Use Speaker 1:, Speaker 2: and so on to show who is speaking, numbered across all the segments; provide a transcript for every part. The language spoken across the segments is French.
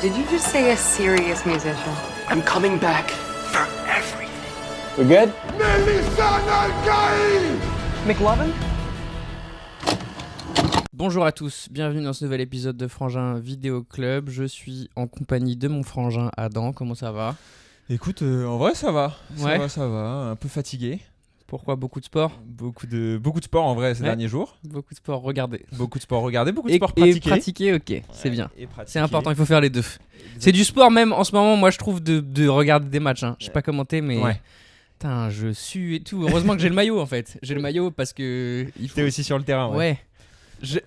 Speaker 1: Did you just say a serious musician?
Speaker 2: I'm coming back for everything.
Speaker 3: We good?
Speaker 2: McLovin?
Speaker 4: Bonjour à tous, bienvenue dans ce nouvel épisode de Frangin Vidéo Club. Je suis en compagnie de mon frangin Adam, comment ça va ?
Speaker 3: Écoute, en vrai ça va.
Speaker 4: Ouais.
Speaker 3: Ça va, un peu fatigué.
Speaker 4: Pourquoi beaucoup de sport ?
Speaker 3: Beaucoup de sport en vrai ces derniers jours.
Speaker 4: Beaucoup de sport, regardez.
Speaker 3: Beaucoup de sport regardé, beaucoup de
Speaker 4: Et,
Speaker 3: sport
Speaker 4: et
Speaker 3: pratiqué.
Speaker 4: pratiquer, ok, c'est bien.
Speaker 3: Et pratiqué.
Speaker 4: C'est important, il faut faire les deux. C'est du sport même en ce moment, moi je trouve, de regarder des matchs. Hein. Je sais pas commenter, mais...
Speaker 3: Ouais.
Speaker 4: Putain, je sue et tout. Heureusement que j'ai le maillot en fait. J'ai le maillot parce que...
Speaker 3: T'es aussi sur le terrain.
Speaker 4: Ouais. Je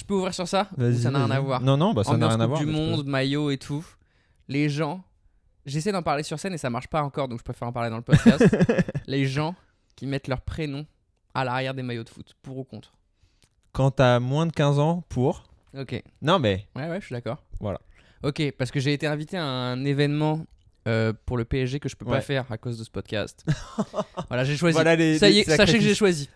Speaker 4: peux ouvrir sur ça ? Ou ça n'a rien à voir ?
Speaker 3: Non, bah ça n'a rien à voir.
Speaker 4: Du monde, maillot et tout. Les gens... J'essaie d'en parler sur scène et ça marche pas encore, donc je préfère en parler dans le podcast. Les gens qui mettent leur prénom à l'arrière des maillots de foot, pour ou contre.
Speaker 3: Quand t'as moins de 15 ans, pour.
Speaker 4: Ok.
Speaker 3: Non mais...
Speaker 4: Ouais, je suis d'accord.
Speaker 3: Voilà.
Speaker 4: Ok, parce que j'ai été invité à un événement pour le PSG que je peux pas faire à cause de ce podcast. Voilà, j'ai choisi.
Speaker 3: Voilà
Speaker 4: Ça y est, sachez que j'ai choisi.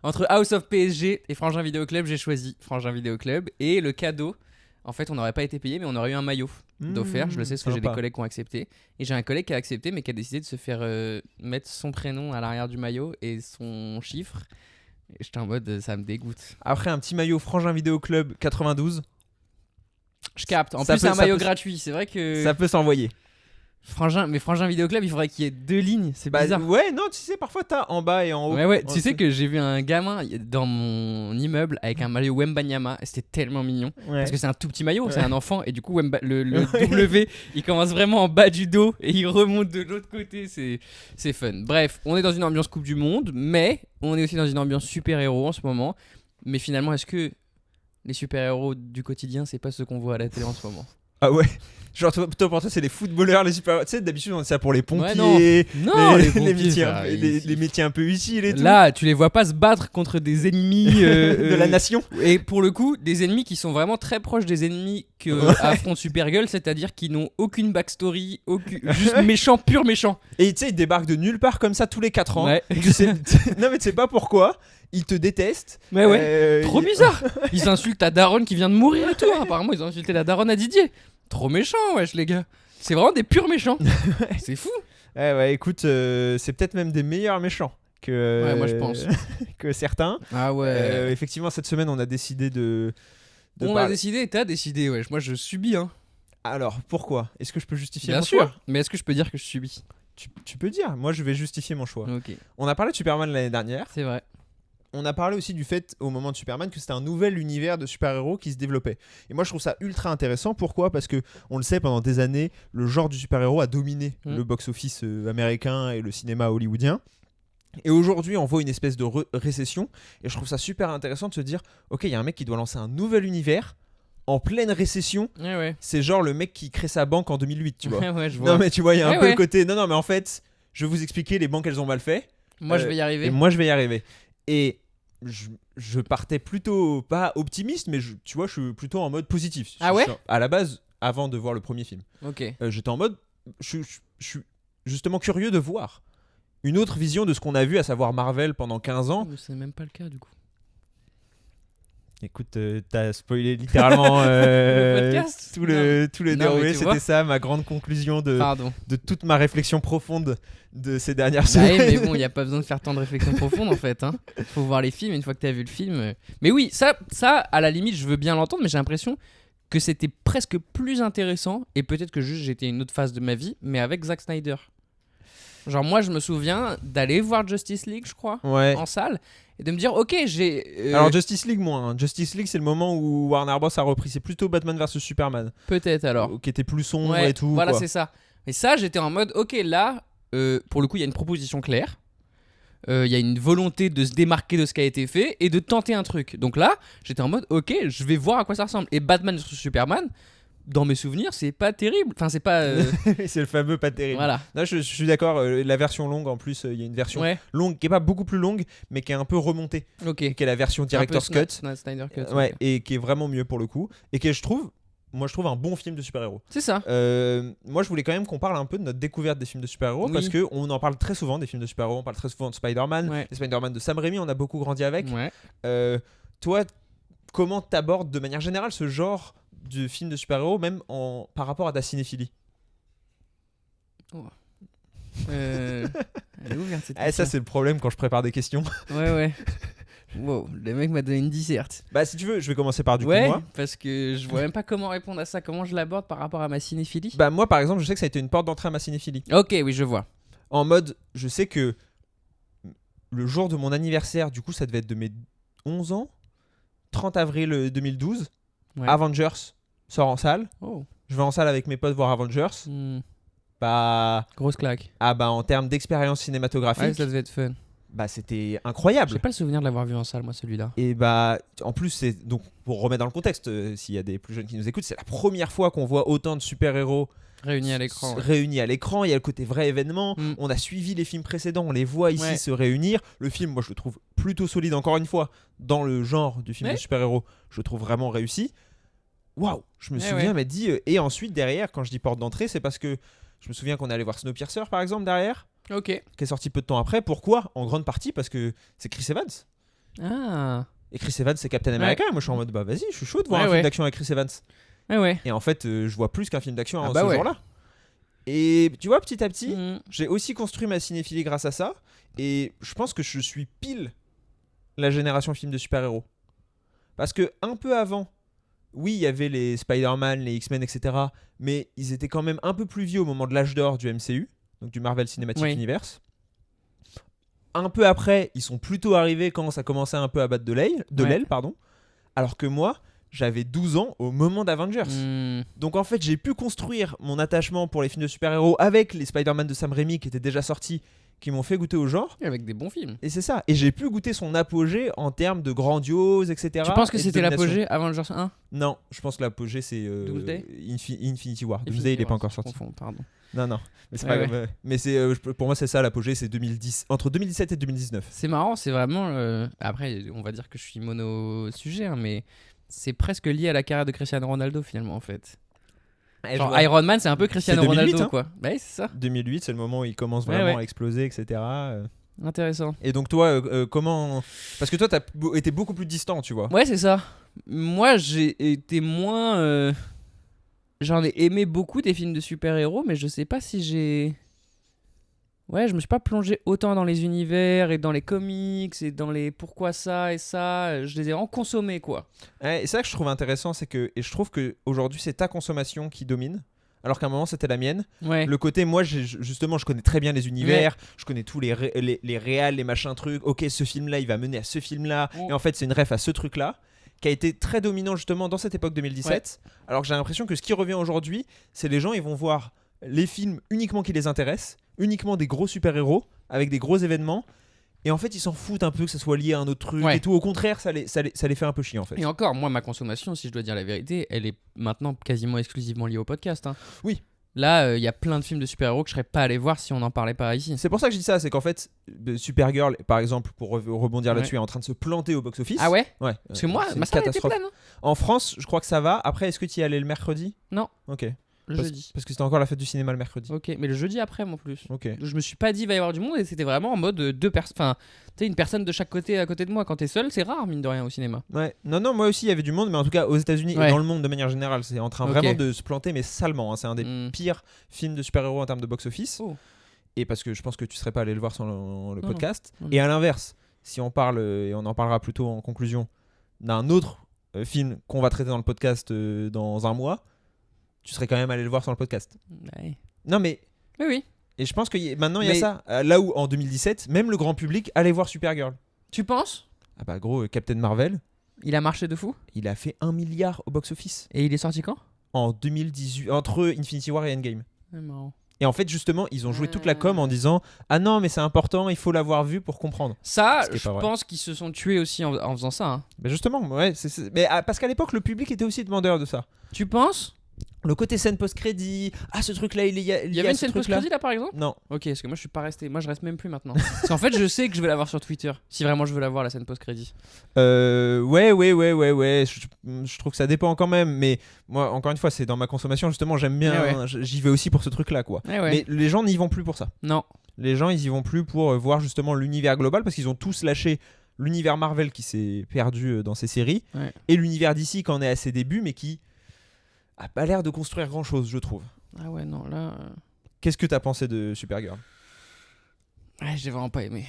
Speaker 4: Entre House of PSG et Frangin Vidéo Club, j'ai choisi Frangin Vidéo Club. Et le cadeau, en fait, on n'aurait pas été payé, mais on aurait eu un maillot d'offert. Je le sais parce que j'ai des collègues qui ont accepté. Et j'ai un collègue qui a accepté, mais qui a décidé de se faire mettre son prénom à l'arrière du maillot et son chiffre. Et j'étais en mode, ça me dégoûte.
Speaker 3: Après un petit maillot Frangin Vidéo Club 92.
Speaker 4: Je capte. En
Speaker 3: Ça
Speaker 4: plus,
Speaker 3: peut-
Speaker 4: c'est un
Speaker 3: ça
Speaker 4: maillot
Speaker 3: peut-
Speaker 4: gratuit. C'est vrai que.
Speaker 3: Ça peut s'envoyer.
Speaker 4: Frangin Vidéo Club, il faudrait qu'il y ait 2 lignes. C'est
Speaker 3: Bah,
Speaker 4: bizarre.
Speaker 3: ouais, non, tu sais, parfois t'as en bas et en haut.
Speaker 4: Ouais, tu sais que j'ai vu un gamin dans mon immeuble avec un maillot Wembanyama et c'était tellement mignon.
Speaker 3: Ouais.
Speaker 4: Parce que c'est un tout petit maillot, c'est
Speaker 3: Ouais.
Speaker 4: un enfant et du coup le W il commence vraiment en bas du dos et il remonte de l'autre côté, c'est fun. Bref, on est dans une ambiance Coupe du Monde, mais on est aussi dans une ambiance super-héros en ce moment. Mais finalement, est-ce que les super-héros du quotidien, c'est pas ce qu'on voit à la télé en ce moment ?
Speaker 3: Ah ouais. Genre toi pour toi c'est les footballeurs, les super. Tu sais d'habitude on dit ça pour les pompiers,
Speaker 4: Ouais, non, les pompiers,
Speaker 3: métiers,
Speaker 4: ça,
Speaker 3: les métiers un peu utiles et tout.
Speaker 4: Là, tu les vois pas se battre contre des ennemis
Speaker 3: de la nation.
Speaker 4: Et pour le coup, des ennemis qui sont vraiment très proches des ennemis que affronte Supergirl, c'est-à-dire qui n'ont aucune backstory, juste méchants, pur méchants.
Speaker 3: Et tu sais ils débarquent de nulle part comme ça tous les 4 ans.
Speaker 4: Ouais.
Speaker 3: Non mais tu sais pas pourquoi. Ils te détestent.
Speaker 4: Mais ouais, trop bizarre. Ils insultent ta daronne qui vient de mourir et tout. Hein. Apparemment, ils ont insulté la daronne à Didier. Trop méchant, wesh les gars. C'est vraiment des purs méchants. C'est fou.
Speaker 3: Ouais, écoute, c'est peut-être même des meilleurs méchants que.
Speaker 4: Ouais, moi je pense.
Speaker 3: que certains.
Speaker 4: Ah ouais.
Speaker 3: Effectivement, cette semaine, on a décidé de
Speaker 4: On a
Speaker 3: parler-
Speaker 4: décidé, t'as décidé, wesh. Moi je subis, hein.
Speaker 3: Alors, pourquoi ? Est-ce que je peux justifier
Speaker 4: Bien
Speaker 3: mon
Speaker 4: sûr.
Speaker 3: choix ?
Speaker 4: Mais est-ce que je peux dire que je subis ?
Speaker 3: Tu peux dire. Moi, je vais justifier mon choix.
Speaker 4: Ok,
Speaker 3: On a parlé de Superman l'année dernière.
Speaker 4: c'est vrai.
Speaker 3: On a parlé aussi du fait, au moment de Superman, que c'était un nouvel univers de super-héros qui se développait. Et moi, je trouve ça ultra intéressant. Pourquoi ? Parce que, on le sait, pendant des années, le genre du super-héros a dominé le box-office américain et le cinéma hollywoodien. Et aujourd'hui, on voit une espèce de récession. Et je trouve ça super intéressant de se dire, ok, il y a un mec qui doit lancer un nouvel univers en pleine récession.
Speaker 4: Ouais.
Speaker 3: C'est genre le mec qui crée sa banque en 2008, tu vois.
Speaker 4: Ouais, je vois.
Speaker 3: Non, mais tu vois, il y a un
Speaker 4: Ouais,
Speaker 3: peu
Speaker 4: ouais.
Speaker 3: le côté... Non, mais en fait, je vais vous expliquer, les banques, elles ont mal fait.
Speaker 4: Moi je vais y arriver.
Speaker 3: Et moi, je vais y arriver. Et je partais plutôt pas optimiste, mais tu vois, je suis plutôt en mode positif.
Speaker 4: Ah ouais ?
Speaker 3: À la base, avant de voir le premier film,
Speaker 4: Ok.
Speaker 3: j'étais en mode, je suis justement curieux de voir une autre vision de ce qu'on a vu, à savoir Marvel pendant 15 ans.
Speaker 4: C'est même pas le cas du coup.
Speaker 3: Écoute, t'as spoilé littéralement
Speaker 4: Le podcast ?
Speaker 3: tout le
Speaker 4: Non, mais
Speaker 3: déroulé.
Speaker 4: tu vois.
Speaker 3: C'était ça ma grande conclusion de
Speaker 4: Pardon.
Speaker 3: toute ma réflexion profonde de ces dernières
Speaker 4: Bah
Speaker 3: semaines.
Speaker 4: ouais, mais bon, il n'y a pas besoin de faire tant de réflexion profonde en fait. Hein. Faut voir les films une fois que tu as vu le film. Mais oui, ça, à la limite, je veux bien l'entendre, mais j'ai l'impression que c'était presque plus intéressant. Et peut-être que juste j'étais à une autre phase de ma vie, mais avec Zack Snyder. Genre, moi, je me souviens d'aller voir Justice League, je crois,
Speaker 3: Ouais.
Speaker 4: en salle, et de me dire, ok, j'ai.
Speaker 3: Alors Justice League moins. Justice League c'est le moment où Warner Bros a repris. C'est plutôt Batman vs Superman.
Speaker 4: Peut-être alors.
Speaker 3: Qui était plus sombre
Speaker 4: Ouais,
Speaker 3: et tout.
Speaker 4: voilà,
Speaker 3: quoi.
Speaker 4: c'est ça. Et ça, j'étais en mode, ok, là, pour le coup, il y a une proposition claire. Il y a une volonté de se démarquer de ce qui a été fait et de tenter un truc. Donc là, j'étais en mode, ok, je vais voir à quoi ça ressemble. Et Batman vs Superman, dans mes souvenirs, c'est pas terrible. Enfin, c'est pas.
Speaker 3: C'est le fameux pas terrible.
Speaker 4: Voilà.
Speaker 3: Non, je suis d'accord. La version longue, en plus, il y a une version
Speaker 4: Ouais,
Speaker 3: longue qui est pas beaucoup plus longue, mais qui est un peu remontée,
Speaker 4: ok.
Speaker 3: qui est la version Director's Cut.
Speaker 4: Snyder Cut.
Speaker 3: Ouais,
Speaker 4: ok.
Speaker 3: et qui est vraiment mieux pour le coup, et qui est, je trouve un bon film de super-héros.
Speaker 4: C'est ça.
Speaker 3: Moi, je voulais quand même qu'on parle un peu de notre découverte des films de super-héros,
Speaker 4: Oui.
Speaker 3: parce qu'on en parle très souvent des films de super-héros. On parle très souvent de Spider-Man,
Speaker 4: Ouais.
Speaker 3: les Spider-Man de Sam Raimi, on a beaucoup grandi avec.
Speaker 4: Ouais.
Speaker 3: Toi, comment t'abordes de manière générale ce genre de films de super-héros, même par rapport à ta cinéphilie?
Speaker 4: Elle est ouverte cette
Speaker 3: Ça,
Speaker 4: question.
Speaker 3: c'est le problème quand je prépare des questions.
Speaker 4: Ouais. Wow, le mec m'a donné une disserte.
Speaker 3: Bah, si tu veux, je vais commencer par du coup
Speaker 4: Ouais,
Speaker 3: moi.
Speaker 4: parce que je vois même pas comment répondre à ça, comment je l'aborde par rapport à ma cinéphilie.
Speaker 3: Bah, moi, par exemple, je sais que ça a été une porte d'entrée à ma cinéphilie.
Speaker 4: Ok, oui, je vois.
Speaker 3: En mode, je sais que le jour de mon anniversaire, du coup, ça devait être de mes 11 ans, 30 avril 2012,
Speaker 4: Ouais.
Speaker 3: Avengers sort en salle.
Speaker 4: Oh.
Speaker 3: Je vais en salle avec mes potes voir Avengers. Bah,
Speaker 4: Grosse claque.
Speaker 3: en termes d'expérience
Speaker 4: Ouais,
Speaker 3: cinématographique,
Speaker 4: ça devait être fun.
Speaker 3: bah, c'était incroyable.
Speaker 4: J'ai pas le souvenir de l'avoir vu en salle, moi, celui-là.
Speaker 3: Et bah, en plus, c'est donc pour remettre dans le contexte, s'il y a des plus jeunes qui nous écoutent, c'est la première fois qu'on voit autant de super-héros
Speaker 4: Réunis à l'écran. Ouais.
Speaker 3: réunis à l'écran. Il y a le côté vrai événement.
Speaker 4: Mm.
Speaker 3: On a suivi les films précédents, on les voit ici
Speaker 4: Ouais.
Speaker 3: se réunir. Le film, moi, je le trouve plutôt solide. Encore une fois, dans le genre du film
Speaker 4: Ouais.
Speaker 3: de super-héros, je le trouve vraiment réussi. Waouh, je me
Speaker 4: Ouais,
Speaker 3: souviens
Speaker 4: ouais.
Speaker 3: m'être dit. Et ensuite, derrière, quand je dis porte d'entrée, c'est parce que je me souviens qu'on est allé voir Snowpiercer, par exemple, derrière,
Speaker 4: Ok.
Speaker 3: qui est sorti peu de temps après. Pourquoi? En grande partie parce que c'est Chris Evans.
Speaker 4: Ah.
Speaker 3: Et Chris Evans, c'est Captain America. Et moi, je suis en mode, bah vas-y, je suis chaud de voir
Speaker 4: Ouais,
Speaker 3: un
Speaker 4: ouais.
Speaker 3: film d'action avec Chris Evans.
Speaker 4: Ouais.
Speaker 3: Et en fait, je vois plus qu'un film d'action
Speaker 4: Ah
Speaker 3: en
Speaker 4: bah
Speaker 3: ce
Speaker 4: ouais.
Speaker 3: jour-là. Et tu vois, petit à petit,
Speaker 4: Mm.
Speaker 3: j'ai aussi construit ma cinéphilie grâce à ça. Et je pense que je suis pile la génération film de super-héros. Parce que un peu avant, oui, il y avait les Spider-Man, les X-Men, etc. Mais ils étaient quand même un peu plus vieux au moment de l'âge d'or du MCU, donc du Marvel Cinematic
Speaker 4: Oui.
Speaker 3: Universe. Un peu après, ils sont plutôt arrivés quand ça commençait un peu à battre de l'aile,
Speaker 4: Ouais.
Speaker 3: pardon. Alors que moi, j'avais 12 ans au moment d'Avengers.
Speaker 4: Mm.
Speaker 3: Donc en fait, j'ai pu construire mon attachement pour les films de super-héros avec les Spider-Man de Sam Raimi qui étaient déjà sortis, qui m'ont fait goûter au genre.
Speaker 4: Avec des bons films.
Speaker 3: Et c'est ça. Et j'ai pu goûter son apogée en termes de grandiose, etc.
Speaker 4: Tu penses que
Speaker 3: et de
Speaker 4: c'était
Speaker 3: domination.
Speaker 4: l'apogée Avengers 1?
Speaker 3: Non, je pense que l'apogée c'est
Speaker 4: Doomsday
Speaker 3: Infinity War. Doomsday, il est pas encore sorti.
Speaker 4: Pardon.
Speaker 3: Non. Mais c'est
Speaker 4: Ouais,
Speaker 3: pas grave. Mais c'est pour moi c'est ça l'apogée, c'est 2010, entre 2017 et 2019.
Speaker 4: C'est marrant, c'est vraiment. Après, on va dire que je suis mono-sujet, hein, mais c'est presque lié à la carrière de Cristiano Ronaldo finalement en fait. Genre Iron Man, c'est un peu Cristiano
Speaker 3: 2008,
Speaker 4: Ronaldo
Speaker 3: hein.
Speaker 4: quoi. Bah, c'est ça.
Speaker 3: 2008, c'est le moment où il commence
Speaker 4: Ouais,
Speaker 3: vraiment
Speaker 4: ouais.
Speaker 3: à exploser, etc.
Speaker 4: Intéressant.
Speaker 3: Et donc toi, comment... Parce que toi, t'as été beaucoup plus distant, tu vois.
Speaker 4: Ouais, c'est ça. Moi, j'ai été moins. J'en ai aimé beaucoup des films de super-héros, mais je sais pas si j'ai. Ouais, je me suis pas plongé autant dans les univers et dans les comics et dans les pourquoi ça et ça. Je les ai vraiment consommés quoi.
Speaker 3: Ouais, et c'est ça que je trouve intéressant, c'est que... Et je trouve qu'aujourd'hui, c'est ta consommation qui domine. Alors qu'à un moment, c'était la mienne.
Speaker 4: Ouais.
Speaker 3: Le côté, moi, justement, je connais très bien les univers, je connais tous les réals, les machins trucs. Ok, ce film-là, il va mener à ce film-là.
Speaker 4: Oh.
Speaker 3: Et en fait, c'est une ref à ce truc-là, qui a été très dominant justement dans cette époque 2017. Alors que j'ai l'impression que ce qui revient aujourd'hui, c'est les gens, ils vont voir les films uniquement qui les intéressent, uniquement des gros super-héros, avec des gros événements. Et en fait, ils s'en foutent un peu que ça soit lié à un autre truc
Speaker 4: Ouais.
Speaker 3: et tout. Au contraire, ça les fait un peu chier en fait.
Speaker 4: Et encore, moi, ma consommation, si je dois dire la vérité, elle est maintenant quasiment exclusivement liée au podcast. Hein.
Speaker 3: Oui.
Speaker 4: Là, il y a plein de films de super-héros que je serais pas allé voir si on n'en parlait pas ici.
Speaker 3: C'est pour ça que je dis ça, c'est qu'en fait, Supergirl, par exemple, pour rebondir
Speaker 4: Ouais.
Speaker 3: là-dessus, est en train de se planter au box-office.
Speaker 4: Ah ouais?
Speaker 3: Ouais.
Speaker 4: Parce que moi,
Speaker 3: c'est une
Speaker 4: ma salle était
Speaker 3: catastrophe.
Speaker 4: pleine. Hein.
Speaker 3: En France, je crois que ça va. Après, est-ce que tu y allais le mercredi?
Speaker 4: Non.
Speaker 3: Ok.
Speaker 4: Le jeudi.
Speaker 3: Parce que c'était encore la fête du cinéma le mercredi.
Speaker 4: Ok, mais le jeudi après, moi, en plus.
Speaker 3: Ok.
Speaker 4: Je me suis pas dit il va y avoir du monde et c'était vraiment en mode deux personnes. Enfin, tu sais, une personne de chaque côté à côté de moi. Quand t'es seul, c'est rare, mine de rien, au cinéma.
Speaker 3: Ouais. Non, moi aussi, il y avait du monde, mais en tout cas, aux États-Unis
Speaker 4: Ouais.
Speaker 3: et dans le monde de manière générale, c'est en train
Speaker 4: Ok.
Speaker 3: vraiment de se planter, mais salement. Hein. C'est un des
Speaker 4: Mm.
Speaker 3: pires films de super-héros en termes de box-office.
Speaker 4: Oh.
Speaker 3: Et parce que je pense que tu serais pas allé le voir sans le
Speaker 4: Non,
Speaker 3: podcast.
Speaker 4: non.
Speaker 3: Et à l'inverse, si on parle, et on en parlera plutôt en conclusion, d'un autre film qu'on va traiter dans le podcast dans un mois, tu serais quand même allé le voir sans le podcast.
Speaker 4: Ouais.
Speaker 3: Non, mais.
Speaker 4: Oui, oui.
Speaker 3: Et je pense que maintenant, il y a
Speaker 4: Mais-
Speaker 3: ça. Là où, en 2017, même le grand public allait voir Supergirl.
Speaker 4: Tu penses?
Speaker 3: Ah bah gros, Captain Marvel,
Speaker 4: Il a marché de fou?
Speaker 3: il a fait 1 milliard au box-office
Speaker 4: Et il est sorti quand?
Speaker 3: en 2018, entre Infinity War et Endgame.
Speaker 4: C'est marrant.
Speaker 3: Et en fait, justement, ils ont joué toute la com en disant « Ah non, mais c'est important, il faut l'avoir vu pour comprendre.
Speaker 4: Ça,
Speaker 3: Ce qui est
Speaker 4: je
Speaker 3: pas vrai.
Speaker 4: pense qu'ils se sont tués aussi en faisant ça. Hein. »
Speaker 3: Mais justement, ouais, mais parce qu'à l'époque, le public était aussi demandeur de ça.
Speaker 4: Tu penses?
Speaker 3: Le côté scène post-crédit, ah ce truc-là, il y a
Speaker 4: Il y avait une scène post-crédit là par exemple?
Speaker 3: Non.
Speaker 4: Ok, parce que moi je suis pas resté. Moi je reste même plus maintenant. Parce qu'en fait, je sais que je vais la voir sur Twitter. Si vraiment je veux la voir, la scène post-crédit.
Speaker 3: Ouais. Je trouve que ça dépend quand même. Mais moi, encore une fois, c'est dans ma consommation. Justement, j'aime bien.
Speaker 4: Ouais.
Speaker 3: J'y vais aussi pour ce truc-là, quoi.
Speaker 4: Ouais, ouais.
Speaker 3: Mais les gens n'y vont plus pour ça.
Speaker 4: Non.
Speaker 3: Les gens, ils y vont plus pour voir justement l'univers global parce qu'ils ont tous lâché l'univers Marvel qui s'est perdu dans ces séries
Speaker 4: Ouais.
Speaker 3: et l'univers DC qui en est à ses débuts mais qui a pas l'air de construire grand chose, je trouve.
Speaker 4: Ah ouais, non, là.
Speaker 3: Qu'est-ce que t'as pensé de Supergirl?
Speaker 4: Ouais, j'ai vraiment pas aimé.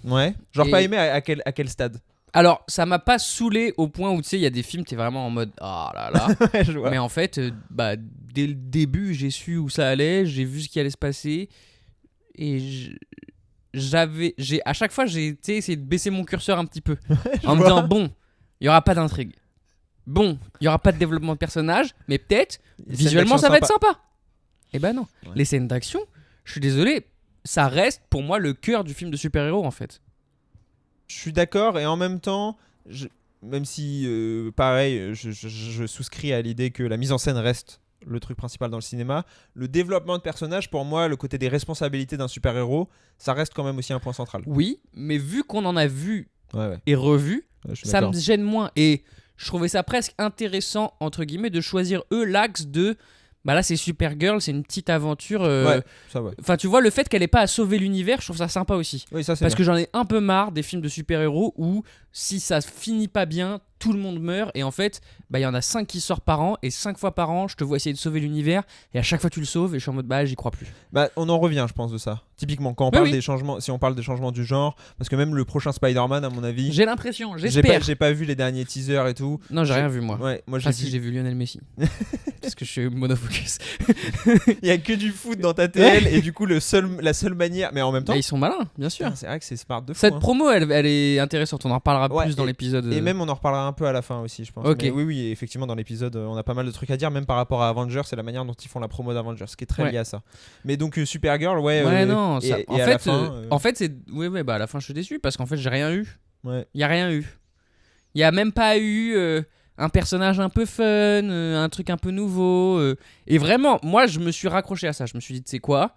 Speaker 3: Ouais. Genre
Speaker 4: Et-
Speaker 3: pas aimé à quel stade?
Speaker 4: Alors, ça m'a pas saoulé au point où tu sais, il y a des films, t'es vraiment en mode ah là là.
Speaker 3: Ouais, je vois.
Speaker 4: Mais en fait, dès le début, j'ai su où ça allait, j'ai vu ce qui allait se passer. Et à chaque fois, j'ai tu sais, essayé de baisser mon curseur un petit peu. En me disant, bon, il y aura pas d'intrigue. Bon, il y aura pas de développement de personnage, mais peut-être,
Speaker 3: Les scènes
Speaker 4: visuellement,
Speaker 3: d'action
Speaker 4: ça va être
Speaker 3: sympas.
Speaker 4: sympa. Eh ben non.
Speaker 3: Ouais.
Speaker 4: Les scènes d'action, je suis désolé, ça reste pour moi le cœur du film de super-héros en fait.
Speaker 3: Je suis d'accord et en même temps, même si pareil, je souscris à l'idée que la mise en scène reste le truc principal dans le cinéma, le développement de personnages, pour moi, le côté des responsabilités d'un super-héros, ça reste quand même aussi un point central.
Speaker 4: Oui, mais vu qu'on en a vu
Speaker 3: Ouais.
Speaker 4: et revu,
Speaker 3: Je suis
Speaker 4: ça
Speaker 3: d'accord.
Speaker 4: me gêne moins. Et je trouvais ça presque intéressant, entre guillemets, de choisir eux l'axe de. Bah là, c'est Supergirl, c'est une petite aventure.
Speaker 3: Ouais, ça ouais.
Speaker 4: Enfin, tu vois, le fait qu'elle ait pas à sauver l'univers, je trouve ça sympa aussi.
Speaker 3: Oui, ça c'est
Speaker 4: Parce
Speaker 3: bien.
Speaker 4: que j'en ai un peu marre des films de super-héros où si ça finit pas bien, tout le monde meurt. Et en fait, il y en a 5 qui sortent par an. Et 5 fois par an, je te vois essayer de sauver l'univers. Et à chaque fois, tu le sauves. Et je suis en mode, j'y crois plus.
Speaker 3: Bah, on en revient, je pense, de ça. Typiquement, quand on
Speaker 4: Oui,
Speaker 3: parle
Speaker 4: oui.
Speaker 3: des changements, si on parle des changements du genre, parce que même le prochain Spider-Man, à mon avis,
Speaker 4: J'ai l'impression,
Speaker 3: j'ai
Speaker 4: j'espère.
Speaker 3: pas vu les derniers teasers et tout.
Speaker 4: Non, j'ai rien vu, moi.
Speaker 3: Ouais, moi j'ai
Speaker 4: Ah si,
Speaker 3: vu.
Speaker 4: j'ai vu Lionel Messi. Parce que je suis monofocus.
Speaker 3: Il y a que du foot dans ta TL et du coup la seule manière, mais en même temps,
Speaker 4: Ils sont malins, bien sûr.
Speaker 3: putain, c'est vrai que c'est smart de fou.
Speaker 4: Cette
Speaker 3: hein.
Speaker 4: promo, elle est intéressante. On en reparlera
Speaker 3: Ouais,
Speaker 4: plus dans l'épisode.
Speaker 3: Et même on en reparlera un peu à la fin aussi, je pense.
Speaker 4: Ok.
Speaker 3: Mais oui, effectivement, dans l'épisode, on a pas mal de trucs à dire, même par rapport à Avengers et la manière dont ils font la promo d'Avengers, qui est très
Speaker 4: Ouais.
Speaker 3: lié à ça. Mais donc Supergirl, ouais.
Speaker 4: Ouais, non.
Speaker 3: et
Speaker 4: ça-
Speaker 3: à
Speaker 4: en,
Speaker 3: la
Speaker 4: fait,
Speaker 3: fin,
Speaker 4: en fait, c'est. Oui, à la fin, je suis déçu parce qu'en fait, j'ai rien eu.
Speaker 3: ouais.
Speaker 4: Il y a rien eu. Il y a même pas eu un personnage un peu fun, un truc un peu nouveau. Et vraiment, moi, je me suis raccroché à ça. Je me suis dit, tu sais quoi,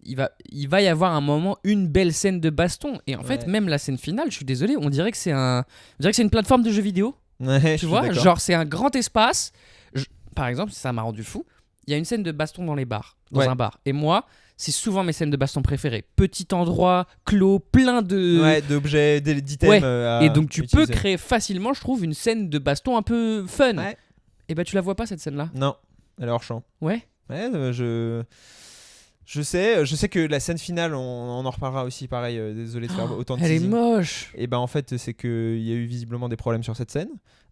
Speaker 4: il va y avoir un moment, une belle scène de baston. Et en fait,
Speaker 3: Ouais.
Speaker 4: même la scène finale, je suis désolé, on dirait que c'est une plateforme de jeux vidéo.
Speaker 3: Ouais, je
Speaker 4: Tu
Speaker 3: suis
Speaker 4: vois,
Speaker 3: d'accord.
Speaker 4: genre c'est un grand espace. Par exemple, ça m'a rendu fou. Il y a une scène de baston dans les bars, dans
Speaker 3: Ouais.
Speaker 4: un bar. Et moi, c'est souvent mes scènes de baston préférées. Petit endroit, clos, plein de.
Speaker 3: Ouais, d'objets, d'items.
Speaker 4: Ouais.
Speaker 3: à
Speaker 4: Et donc tu
Speaker 3: utiliser.
Speaker 4: peux créer facilement, je trouve, une scène de baston un peu fun.
Speaker 3: Ouais.
Speaker 4: Et bah tu la vois pas cette scène-là.
Speaker 3: Non, elle est hors champ.
Speaker 4: Ouais.
Speaker 3: Ouais, je sais que la scène finale, on en reparlera aussi, pareil. Désolé de faire autant de
Speaker 4: Elle est
Speaker 3: teasing.
Speaker 4: moche.
Speaker 3: Et ben en fait, c'est qu'il y a eu visiblement des problèmes sur cette scène.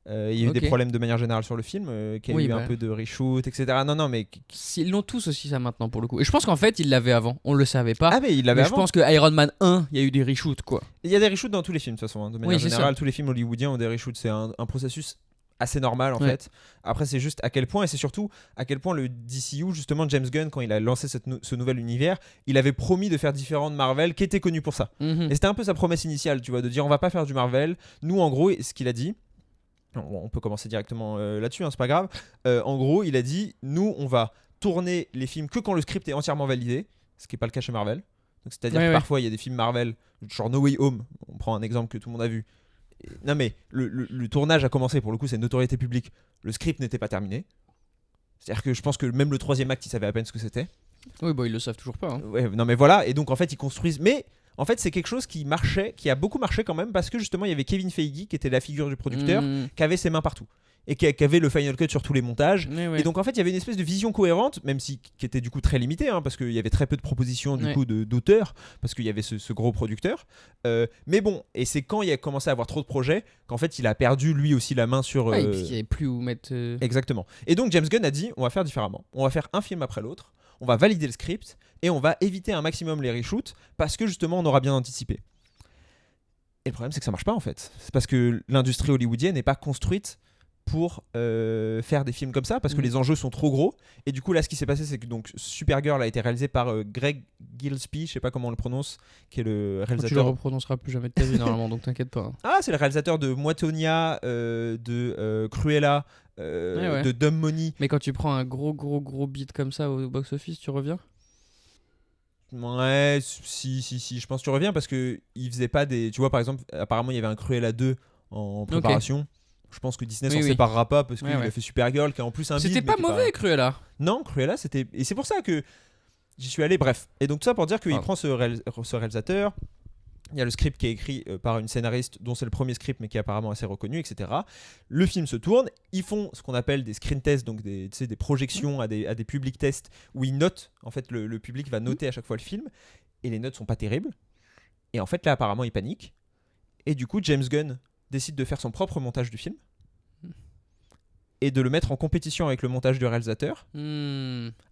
Speaker 3: Il y a eu des
Speaker 4: Ok.
Speaker 3: problèmes de manière générale sur le film, qu'il y a
Speaker 4: Oui,
Speaker 3: eu
Speaker 4: bah.
Speaker 3: un peu de reshoot, etc. Non, non, mais.
Speaker 4: Ils l'ont tous aussi ça maintenant pour le coup. Et je pense qu'en fait ils l'avaient avant. On le savait pas.
Speaker 3: Ah, mais il l'avait
Speaker 4: mais je
Speaker 3: avant.
Speaker 4: pense que Iron Man 1, il y a eu des reshoots quoi.
Speaker 3: Il y a des reshoots dans tous les films, de toute façon. De manière
Speaker 4: Oui, c'est
Speaker 3: générale, tous les films hollywoodiens ont des reshoots. C'est un processus assez normal, en
Speaker 4: Ouais.
Speaker 3: fait. Après, c'est juste à quel point, et c'est surtout à quel point le DCU, justement, James Gunn, quand il a lancé ce nouvel univers, il avait promis de faire différent de Marvel, qui était connu pour ça.
Speaker 4: Mhm.
Speaker 3: Et c'était un peu sa promesse initiale, tu vois, de dire on va pas faire du Marvel. Nous, en gros, ce qu'il a dit, on peut commencer directement là-dessus, hein, c'est pas grave. En gros, il a dit nous, on va tourner les films que quand le script est entièrement validé, ce qui n'est pas le cas chez Marvel. Donc, c'est-à-dire
Speaker 4: Ouais,
Speaker 3: que
Speaker 4: ouais.
Speaker 3: parfois, il y a des films Marvel, genre No Way Home, on prend un exemple que tout le monde a vu. Non, mais le tournage a commencé, pour le coup, c'est une notoriété publique. Le script n'était pas terminé. C'est-à-dire que je pense que même le troisième acte, ils savaient à peine ce que c'était.
Speaker 4: Oui, bah ils le savent toujours pas. Hein.
Speaker 3: Ouais, non mais voilà, et donc en fait ils construisent. Mais en fait c'est quelque chose qui marchait, qui a beaucoup marché quand même, parce que justement il y avait Kevin Feige qui était la figure du producteur,
Speaker 4: Mhm.
Speaker 3: qui avait ses mains partout. Et qui avait le final cut sur tous les montages.
Speaker 4: Ouais, ouais.
Speaker 3: Et donc en fait il y avait une espèce de vision cohérente, même si qui était du coup très limitée, hein, parce qu'il y avait très peu de propositions du
Speaker 4: Ouais.
Speaker 3: coup d'auteurs, parce qu'il y avait ce gros producteur. Mais bon, et c'est quand il a commencé à avoir trop de projets qu'en fait il a perdu lui aussi la main sur.
Speaker 4: Ouais, et puis il y avait plus où mettre.
Speaker 3: Exactement. Et donc James Gunn a dit on va faire différemment. On va faire un film après l'autre, on va valider le script et on va éviter un maximum les reshoots parce que justement on aura bien anticipé. Et le problème c'est que ça marche pas en fait. C'est parce que l'industrie hollywoodienne n'est pas construite pour faire des films comme ça parce que les enjeux sont trop gros. Et du coup là ce qui s'est passé c'est que donc Supergirl a été réalisé par Greg Gillespie, je sais pas comment on le prononce, qui est le
Speaker 4: Tu le
Speaker 3: réalisateur.
Speaker 4: reprononceras plus jamais de ta vie normalement, donc t'inquiète pas. Hein.
Speaker 3: Ah, c'est le réalisateur de Moitonia, de Cruella,
Speaker 4: Ouais.
Speaker 3: de Dumb Money.
Speaker 4: Mais quand tu prends un gros beat comme ça au box-office, tu reviens.
Speaker 3: Ouais, si, je pense que tu reviens parce que il faisait pas des. Tu vois, par exemple, apparemment il y avait un Cruella 2 en préparation. Je pense que Disney s'en
Speaker 4: Oui.
Speaker 3: séparera pas parce qu'il
Speaker 4: Ouais.
Speaker 3: a fait Supergirl qui a en plus un
Speaker 4: C'était
Speaker 3: bide,
Speaker 4: pas
Speaker 3: mais qui est
Speaker 4: mauvais, Cruella.
Speaker 3: Non, Cruella c'était. Et c'est pour ça que j'y suis allé, bref. Et donc, tout ça pour dire qu'il
Speaker 4: Ah.
Speaker 3: prend ce réalisateur. Il y a le script qui est écrit par une scénariste dont c'est le premier script mais qui est apparemment assez reconnu, etc. Le film se tourne, ils font ce qu'on appelle des screen tests, donc des projections à des public tests où ils notent, en fait le public va noter à chaque fois le film et les notes sont pas terribles. Et en fait là apparemment ils paniquent et du coup James Gunn décide de faire son propre montage du film et de le mettre en compétition avec le montage du réalisateur.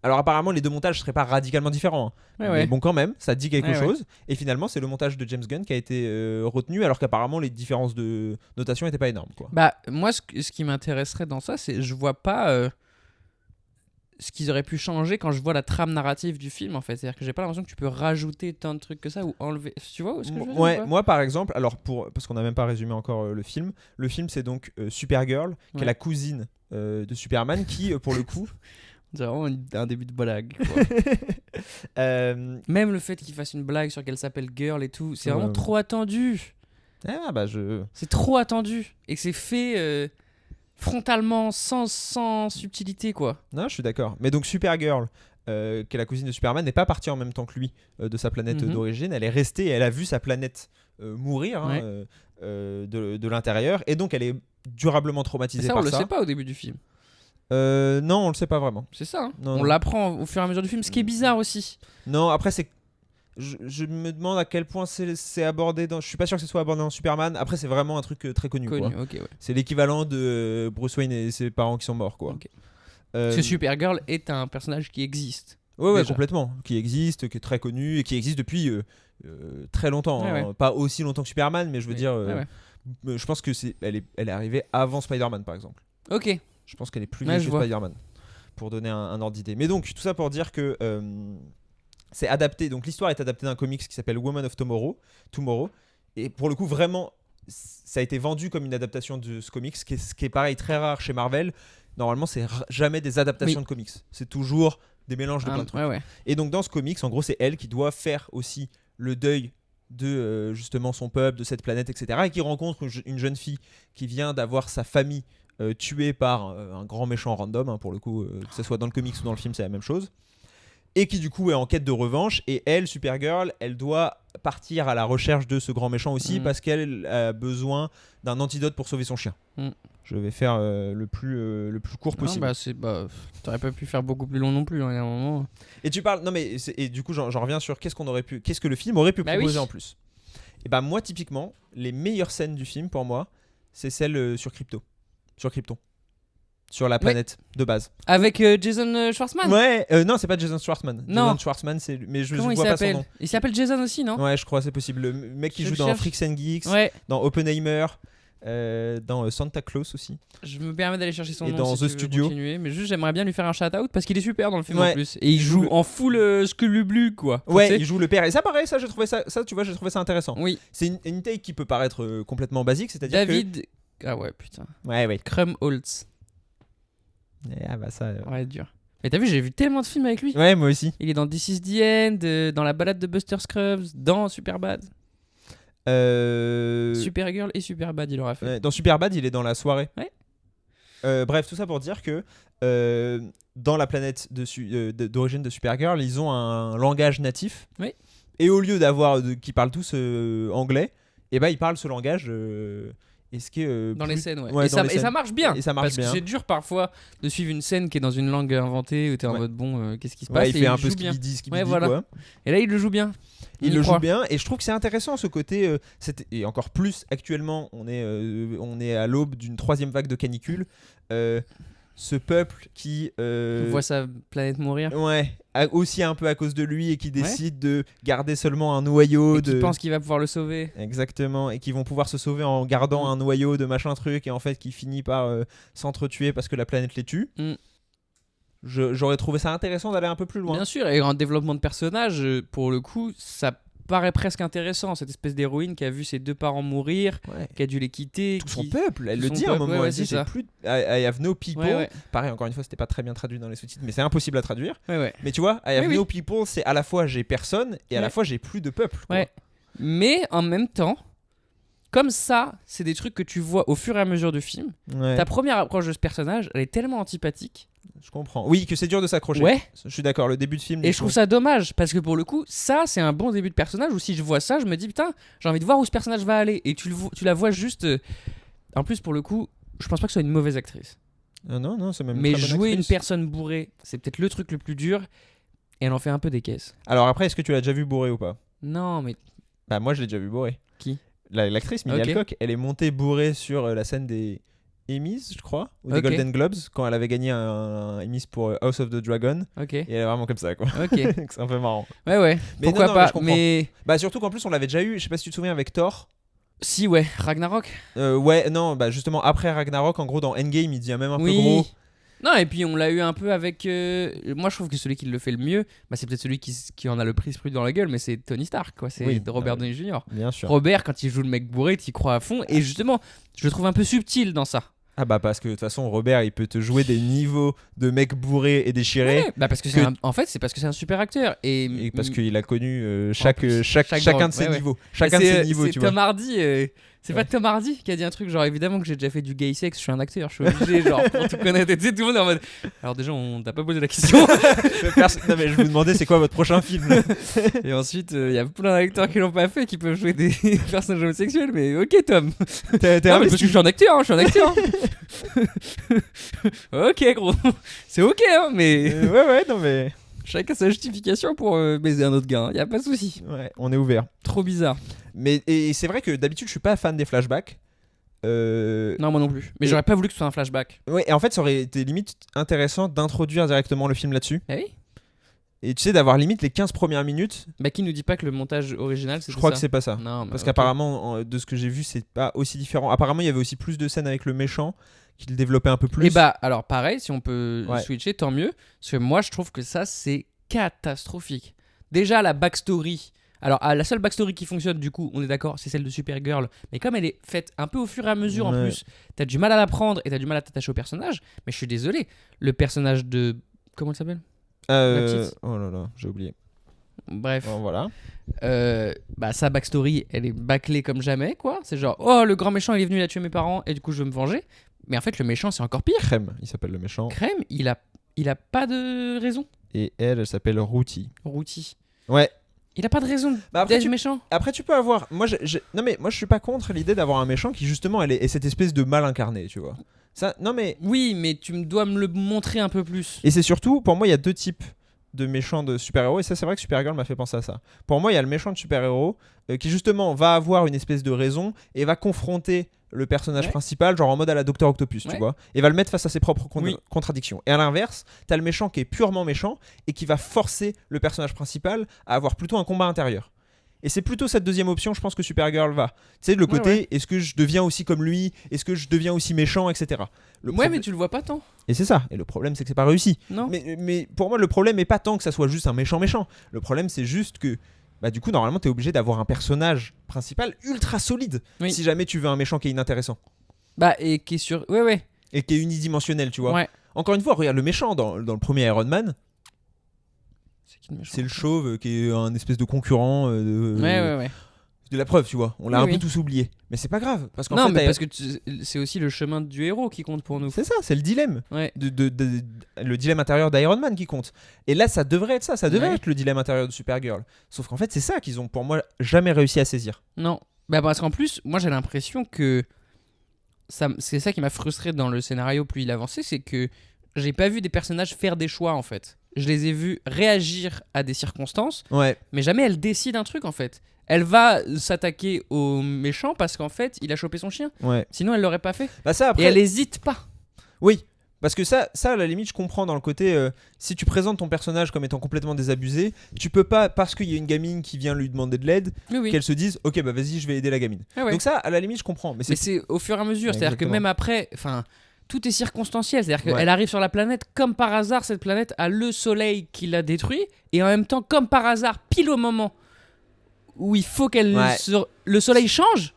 Speaker 3: Alors apparemment les deux montages seraient pas radicalement différents, hein. Mais bon quand même, ça dit quelque chose. Et finalement c'est le montage de James Gunn qui a été retenu alors qu'apparemment les différences de notation étaient pas énormes, quoi.
Speaker 4: Bah moi ce qui m'intéresserait dans ça, c'est je vois pas ce qu'ils auraient pu changer quand je vois la trame narrative du film, en fait. C'est-à-dire que j'ai pas l'impression que tu peux rajouter tant de trucs que ça ou enlever. Tu vois ce que je veux dire,
Speaker 3: ouais, moi par exemple, alors parce qu'on n'a même pas résumé encore le film c'est donc Supergirl qui est la cousine de Superman qui pour le coup
Speaker 4: c'est vraiment un début de blague, quoi. Même le fait qu'il fasse une blague sur qu'elle s'appelle Girl et tout, c'est vraiment trop attendu. C'est trop attendu et que c'est fait frontalement sans subtilité, quoi.
Speaker 3: Non, je suis d'accord. Mais donc Supergirl, qui est la cousine de Superman, n'est pas partie en même temps que lui de sa planète d'origine. Elle est restée et elle a vu sa planète mourir de l'intérieur et donc elle est durablement traumatisée par ça.
Speaker 4: On le sait pas au début du film.
Speaker 3: Non, on le sait pas vraiment.
Speaker 4: C'est ça, hein.
Speaker 3: Non.
Speaker 4: On l'apprend au fur et à mesure du film, ce qui est bizarre aussi.
Speaker 3: Non, après c'est... Je me demande à quel point c'est abordé dans... Je suis pas sûr que ce soit abordé dans Superman. Après c'est vraiment un truc très connu, quoi.
Speaker 4: Okay, ouais.
Speaker 3: C'est l'équivalent de Bruce Wayne et ses parents qui sont morts, quoi.
Speaker 4: Okay. Parce que Supergirl est un personnage qui existe.
Speaker 3: Ouais, complètement. Qui existe, qui est très connu et qui existe depuis très longtemps.
Speaker 4: Ouais.
Speaker 3: Pas aussi longtemps que Superman, mais je veux dire... je pense que elle est arrivée avant Spider-Man, par exemple.
Speaker 4: Ok.
Speaker 3: Je pense qu'elle est plus vieille que Spider-Man. Pour donner un ordre d'idée. Mais donc, tout ça pour dire que... c'est adapté, donc l'histoire est adaptée d'un comics qui s'appelle Woman of Tomorrow, et pour le coup vraiment ça a été vendu comme une adaptation de ce comics, ce qui est pareil très rare chez Marvel. Normalement c'est jamais des adaptations de comics, c'est toujours des mélanges de plein de trucs. Et donc dans ce comics en gros c'est elle qui doit faire aussi le deuil de justement son peuple, de cette planète, etc. et qui rencontre une jeune fille qui vient d'avoir sa famille tuée par un grand méchant random, hein, pour le coup, que ce soit dans le comics ou dans le film c'est la même chose. Et qui du coup est en quête de revanche, et elle, Supergirl, elle doit partir à la recherche de ce grand méchant aussi parce qu'elle a besoin d'un antidote pour sauver son chien. Je vais faire le plus court possible.
Speaker 4: T'aurais pas pu faire beaucoup plus long non plus, hein, à un moment.
Speaker 3: Et tu parles, et du coup j'en reviens sur qu'est-ce que le film aurait pu proposer en plus. Et bah moi typiquement, les meilleures scènes du film pour moi, c'est celles sur Krypton. Sur la planète de base.
Speaker 4: Avec Jason Schwartzman.
Speaker 3: Ouais, non, c'est pas Jason Schwartzman.
Speaker 4: Non.
Speaker 3: Jason Schwartzman, c'est... Mais je
Speaker 4: Comment
Speaker 3: vois pas son nom.
Speaker 4: Il s'appelle Jason aussi, non?
Speaker 3: Ouais, je crois, c'est possible. Le mec qui joue dans Freaks and Geeks, dans Oppenheimer, dans Santa Claus aussi.
Speaker 4: Je me permets d'aller chercher son nom
Speaker 3: dans
Speaker 4: si
Speaker 3: The
Speaker 4: tu veux
Speaker 3: Studio.
Speaker 4: continuer, mais juste j'aimerais bien lui faire un shout-out parce qu'il est super dans le film en plus. Et il joue en full Sculublu, quoi.
Speaker 3: Ouais, il joue le père. Et ça, pareil, j'ai trouvé ça intéressant.
Speaker 4: Oui.
Speaker 3: C'est une take qui peut paraître complètement basique, c'est-à-dire
Speaker 4: David... Ah ouais, putain.
Speaker 3: Ouais.
Speaker 4: Krumholtz.
Speaker 3: Ah bah ça...
Speaker 4: Ouais, dur. Mais t'as vu, j'ai vu tellement de films avec lui.
Speaker 3: Ouais, moi aussi.
Speaker 4: Il est dans This is the End, dans La balade de Buster Scruggs, dans Superbad. Supergirl et Superbad, il aura fait.
Speaker 3: Ouais, dans Superbad, il est dans la soirée.
Speaker 4: Ouais.
Speaker 3: Bref, tout ça pour dire que dans la planète d'origine de Supergirl, ils ont un langage natif.
Speaker 4: Oui.
Speaker 3: Et au lieu qu'ils parlent tous anglais, et bah ils parlent ce langage. Et ce qui est
Speaker 4: dans les scènes,
Speaker 3: et
Speaker 4: ça marche bien.
Speaker 3: Et ça marche
Speaker 4: parce
Speaker 3: bien.
Speaker 4: que c'est dur parfois de suivre une scène qui est dans une langue inventée où t'es en mode qu'est-ce qui se passe.
Speaker 3: Il fait un peu ce qu'il dit,
Speaker 4: voilà.
Speaker 3: Quoi.
Speaker 4: Et là il le joue bien.
Speaker 3: Il le joue bien, et je trouve que c'est intéressant ce côté. Et encore plus actuellement, on est à l'aube d'une 3e vague de canicule. Ce peuple qui
Speaker 4: voit sa planète mourir.
Speaker 3: Ouais, aussi un peu à cause de lui, et qui décide de garder seulement un noyau
Speaker 4: qui pense qu'il va pouvoir le sauver.
Speaker 3: Exactement, et qui vont pouvoir se sauver en gardant un noyau de machin truc, et en fait qui finit par s'entretuer parce que la planète les tue. J'aurais trouvé ça intéressant d'aller un peu plus loin.
Speaker 4: Bien sûr, et en développement de personnage, pour le coup, ça paraît presque intéressant, cette espèce d'héroïne qui a vu ses 2 parents mourir, qui a dû les quitter,
Speaker 3: tout son peuple, elle le dit à un moment, elle dit j'ai plus I have no people. Pareil, encore une fois, c'était pas très bien traduit dans les sous-titres, mais c'est impossible à traduire. Mais tu vois, I have no people, c'est à la fois j'ai personne et à la fois j'ai plus de peuple, quoi.
Speaker 4: Mais en même temps, comme ça, c'est des trucs que tu vois au fur et à mesure du film. Ta première approche de ce personnage, elle est tellement antipathique.
Speaker 3: Je comprends. Oui, que c'est dur de s'accrocher.
Speaker 4: Ouais.
Speaker 3: Je suis d'accord, le début de film.
Speaker 4: Et je trouve ça dommage parce que pour le coup, ça c'est un bon début de personnage où si je vois ça, je me dis putain, j'ai envie de voir où ce personnage va aller. Et tu la vois juste. En plus, pour le coup, je pense pas que ce soit une mauvaise actrice.
Speaker 3: Non, c'est même
Speaker 4: Mais
Speaker 3: une très bonne
Speaker 4: jouer une
Speaker 3: actrice.
Speaker 4: personne bourrée, c'est peut-être le truc le plus dur. Et elle en fait un peu des caisses.
Speaker 3: Alors après, est-ce que tu l'as déjà vu bourré ou pas?
Speaker 4: Non, mais.
Speaker 3: Bah moi, je l'ai déjà vu bourré.
Speaker 4: Qui?
Speaker 3: L'actrice Millie
Speaker 4: Ok.
Speaker 3: Alcock, elle est montée bourrée sur la scène des Emmys, je crois, ou des
Speaker 4: Ok.
Speaker 3: Golden Globes, quand elle avait gagné un Emmys pour House of the Dragon.
Speaker 4: Ok.
Speaker 3: Et elle est vraiment comme ça, quoi.
Speaker 4: Ok.
Speaker 3: C'est un peu marrant.
Speaker 4: Ouais.
Speaker 3: Mais
Speaker 4: Pourquoi
Speaker 3: non,
Speaker 4: pas.
Speaker 3: je comprends.
Speaker 4: Mais.
Speaker 3: Bah surtout qu'en plus, on l'avait déjà eu, je sais pas si tu te souviens, avec Thor.
Speaker 4: Si, ouais. Ragnarok.
Speaker 3: Ouais, non, bah justement, après Ragnarok, en gros, dans Endgame, il devient même un peu
Speaker 4: Oui.
Speaker 3: gros.
Speaker 4: Non, et puis on l'a eu un peu avec. Moi, je trouve que celui qui le fait le mieux, bah, c'est peut-être celui qui en a le plus dans la gueule, mais c'est Tony Stark, quoi. C'est
Speaker 3: Oui,
Speaker 4: Robert
Speaker 3: bah oui.
Speaker 4: Downey Jr.
Speaker 3: Bien sûr.
Speaker 4: Robert, quand il joue le mec bourré, t'y crois à fond. Et justement, je le trouve un peu subtil dans ça.
Speaker 3: Ah bah parce que de toute façon, Robert, il peut te jouer des niveaux de mec bourré et déchiré.
Speaker 4: Ouais, bah parce que
Speaker 3: que-
Speaker 4: en fait, c'est parce que c'est un super acteur.
Speaker 3: Et parce qu'il a connu
Speaker 4: plus,
Speaker 3: chacun
Speaker 4: rôle.
Speaker 3: de ses
Speaker 4: Ouais.
Speaker 3: niveaux. Chacun de ses niveaux,
Speaker 4: c'est
Speaker 3: tu vois.
Speaker 4: Tom Hardy. C'est pas
Speaker 3: Ouais.
Speaker 4: Tom Hardy qui a dit un truc genre évidemment que j'ai déjà fait du gay sex, je suis un acteur, je suis obligé genre pour tout connaître. Et tu sais, tout le monde est en mode. Alors déjà on t'a pas posé la question.
Speaker 3: Non mais je vous demandais c'est quoi votre prochain film là.
Speaker 4: Et ensuite il y a plein d'acteurs qui l'ont pas fait, qui peuvent jouer des personnages homosexuels. Mais ok Tom.
Speaker 3: T'es
Speaker 4: Non, mais parce que
Speaker 3: investi.
Speaker 4: je suis un acteur, je suis un acteur. Ok gros, c'est ok hein, mais
Speaker 3: Ouais, non mais
Speaker 4: chacun sa justification pour baiser un autre gars, y a pas de souci.
Speaker 3: ouais, on est ouvert.
Speaker 4: Trop bizarre.
Speaker 3: Mais et c'est vrai que d'habitude je suis pas fan des flashbacks.
Speaker 4: Non moi non plus. Mais
Speaker 3: Et-
Speaker 4: j'aurais pas voulu que ce soit un flashback.
Speaker 3: Ouais, et en fait ça aurait été limite intéressant d'introduire directement le film là-dessus.
Speaker 4: Ah oui.
Speaker 3: Et tu sais d'avoir limite les 15 premières minutes.
Speaker 4: Bah qui nous dit pas que le montage original c'est
Speaker 3: Je crois
Speaker 4: ça.
Speaker 3: que c'est pas ça.
Speaker 4: Non,
Speaker 3: Parce
Speaker 4: ok.
Speaker 3: qu'apparemment, de ce que j'ai vu, c'est pas aussi différent. Apparemment, il y avait aussi plus de scènes avec le méchant qui le développait un peu plus.
Speaker 4: Et bah alors pareil, si on peut
Speaker 3: Ouais.
Speaker 4: switcher, tant mieux. Parce que moi je trouve que ça c'est catastrophique. Déjà la backstory. Alors la seule backstory qui fonctionne du coup, on est d'accord, c'est celle de Supergirl. Mais comme elle est faite un peu au fur et à mesure en
Speaker 3: Ouais.
Speaker 4: plus, t'as du mal à la prendre et t'as du mal à t'attacher au personnage. Mais je suis désolé, le personnage de... Comment il s'appelle? La petite.
Speaker 3: Oh là là, j'ai oublié.
Speaker 4: Bref.
Speaker 3: Bon, voilà.
Speaker 4: Bah sa backstory elle est bâclée comme jamais quoi. C'est genre oh le grand méchant il est venu il a tué mes parents et du coup je veux me venger. Mais en fait le méchant c'est encore pire.
Speaker 3: Crème, il s'appelle le méchant.
Speaker 4: Crème il a pas de raison.
Speaker 3: Et elle s'appelle Routy.
Speaker 4: Routy.
Speaker 3: Ouais.
Speaker 4: Il a pas de raison
Speaker 3: Bah après,
Speaker 4: d'être
Speaker 3: tu-
Speaker 4: méchant.
Speaker 3: Après, tu peux avoir. Non, mais moi, je suis pas contre l'idée d'avoir un méchant qui, justement, est cette espèce de mal incarné, tu vois. Ça, non, mais.
Speaker 4: Oui mais dois me le montrer un peu plus.
Speaker 3: Et c'est surtout, pour moi, il y a deux types de méchants de super-héros. Et ça, c'est vrai que Supergirl m'a fait penser à ça. Pour moi, il y a le méchant de super-héros qui, justement, va avoir une espèce de raison et va confronter le personnage
Speaker 4: Ouais.
Speaker 3: principal, genre en mode à la Docteur Octopus, tu
Speaker 4: Ouais.
Speaker 3: vois, et va le mettre face à ses propres
Speaker 4: Oui.
Speaker 3: contradictions. Et à l'inverse, t'as le méchant qui est purement méchant et qui va forcer le personnage principal à avoir plutôt un combat intérieur. Et c'est plutôt cette deuxième option, je pense, que Supergirl va. Tu sais, le côté,
Speaker 4: ouais.
Speaker 3: est-ce que je deviens aussi comme lui? Est-ce que je deviens aussi méchant, etc.
Speaker 4: Ouais mais tu le vois pas tant.
Speaker 3: Et c'est ça. Et le problème, c'est que c'est pas réussi.
Speaker 4: Non.
Speaker 3: Mais pour moi, le problème est pas tant que ça soit juste un méchant. Le problème, c'est juste que, bah, du coup, normalement, t'es obligé d'avoir un personnage principal ultra solide
Speaker 4: Oui.
Speaker 3: si jamais tu veux un méchant qui est inintéressant
Speaker 4: Bah et qui est sur ouais.
Speaker 3: et qui est unidimensionnel, tu vois.
Speaker 4: Ouais.
Speaker 3: Encore une fois, regarde le méchant dans le premier Iron Man,
Speaker 4: C'est qui le méchant?
Speaker 3: c'est le chauve qui est un espèce de concurrent
Speaker 4: Ouais.
Speaker 3: de la preuve, tu vois. On l'a
Speaker 4: Oui,
Speaker 3: un peu
Speaker 4: oui.
Speaker 3: tous oublié. Mais c'est pas grave. Parce qu'en
Speaker 4: Non
Speaker 3: fait,
Speaker 4: mais parce que c'est aussi le chemin du héros qui compte pour nous.
Speaker 3: c'est ça, c'est le dilemme.
Speaker 4: Ouais.
Speaker 3: Le dilemme intérieur d'Iron Man qui compte. Et là, ça devrait être ça. Ça devrait
Speaker 4: Ouais.
Speaker 3: être le dilemme intérieur de Supergirl. Sauf qu'en fait, c'est ça qu'ils ont, pour moi, jamais réussi à saisir.
Speaker 4: Non. Bah parce qu'en plus, moi j'ai l'impression que c'est ça qui m'a frustré dans le scénario plus il avançait, c'est que j'ai pas vu des personnages faire des choix en fait. Je les ai vus réagir à des circonstances,
Speaker 3: Ouais.
Speaker 4: mais jamais elle décide un truc en fait. Elle va s'attaquer au méchant parce qu'en fait il a chopé son chien.
Speaker 3: Ouais.
Speaker 4: Sinon elle l'aurait pas fait.
Speaker 3: Bah ça, après.
Speaker 4: Et elle hésite pas.
Speaker 3: Oui. Parce que ça, à la limite, je comprends dans le côté, si tu présentes ton personnage comme étant complètement désabusé, tu peux pas, parce qu'il y a une gamine qui vient lui demander de l'aide,
Speaker 4: Oui.
Speaker 3: qu'elle se dise, ok, bah vas-y, je vais aider la gamine.
Speaker 4: Ah ouais.
Speaker 3: Donc ça, à la limite, je comprends. Mais
Speaker 4: Mais
Speaker 3: c'est
Speaker 4: c'est au fur et à mesure,
Speaker 3: Ouais,
Speaker 4: c'est-à-dire que
Speaker 3: exactement.
Speaker 4: même après, enfin, tout est circonstanciel. C'est-à-dire
Speaker 3: Ouais.
Speaker 4: qu'elle arrive sur la planète, comme par hasard, cette planète a le soleil qui l'a détruit, et en même temps, comme par hasard, pile au moment où il faut qu'elle
Speaker 3: Ouais.
Speaker 4: le soleil change.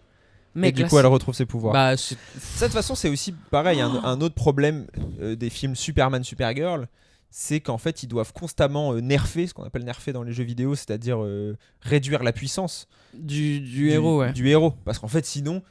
Speaker 3: et
Speaker 4: Mec,
Speaker 3: du
Speaker 4: là,
Speaker 3: coup, elle retrouve ses pouvoirs.
Speaker 4: bah, c'est-
Speaker 3: Ça, de toute façon, c'est aussi pareil. Un autre problème des films Superman, Supergirl, c'est qu'en fait, ils doivent constamment nerfer, ce qu'on appelle nerfer dans les jeux vidéo, c'est-à-dire réduire la puissance
Speaker 4: du héros, ouais.
Speaker 3: du héros. Parce qu'en fait, sinon,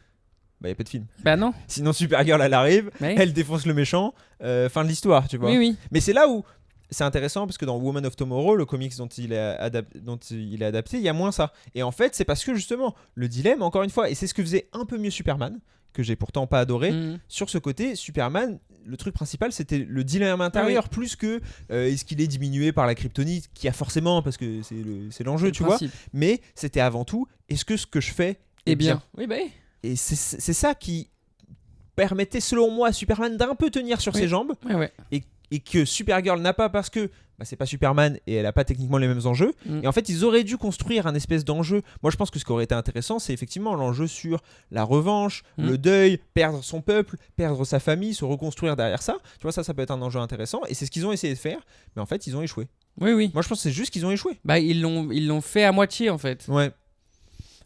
Speaker 3: bah y a pas de film.
Speaker 4: Bah non.
Speaker 3: Sinon Supergirl elle arrive,
Speaker 4: Ouais.
Speaker 3: elle défonce le méchant, fin de l'histoire, tu vois.
Speaker 4: Oui, oui.
Speaker 3: Mais c'est là où c'est intéressant parce que dans Woman of Tomorrow, le comics dont il est adapté, il y a moins ça. Et en fait, c'est parce que justement, le dilemme, encore une fois, et c'est ce que faisait un peu mieux Superman, que j'ai pourtant pas adoré, sur ce côté, Superman, le truc principal, c'était le dilemme intérieur, plus que est-ce qu'il est diminué par la kryptonite, qui a forcément, parce que c'est l'enjeu, tu vois. Mais c'était avant tout, est-ce que ce que je fais est bien.
Speaker 4: Oui, bah oui.
Speaker 3: Et c'est ça qui permettait, selon moi, à Superman d'un peu tenir sur ses jambes.
Speaker 4: Ouais.
Speaker 3: Et que Supergirl n'a pas parce que c'est pas Superman et elle a pas techniquement les mêmes enjeux. Et en fait, ils auraient dû construire un espèce d'enjeu. Moi, je pense que ce qui aurait été intéressant, c'est effectivement l'enjeu sur la revanche, le deuil, perdre son peuple, perdre sa famille, se reconstruire derrière ça. Tu vois, ça peut être un enjeu intéressant. Et c'est ce qu'ils ont essayé de faire. Mais en fait, ils ont échoué.
Speaker 4: Oui.
Speaker 3: Moi, je pense que c'est juste qu'ils ont échoué.
Speaker 4: Bah, ils l'ont fait à moitié, en fait.
Speaker 3: Ouais.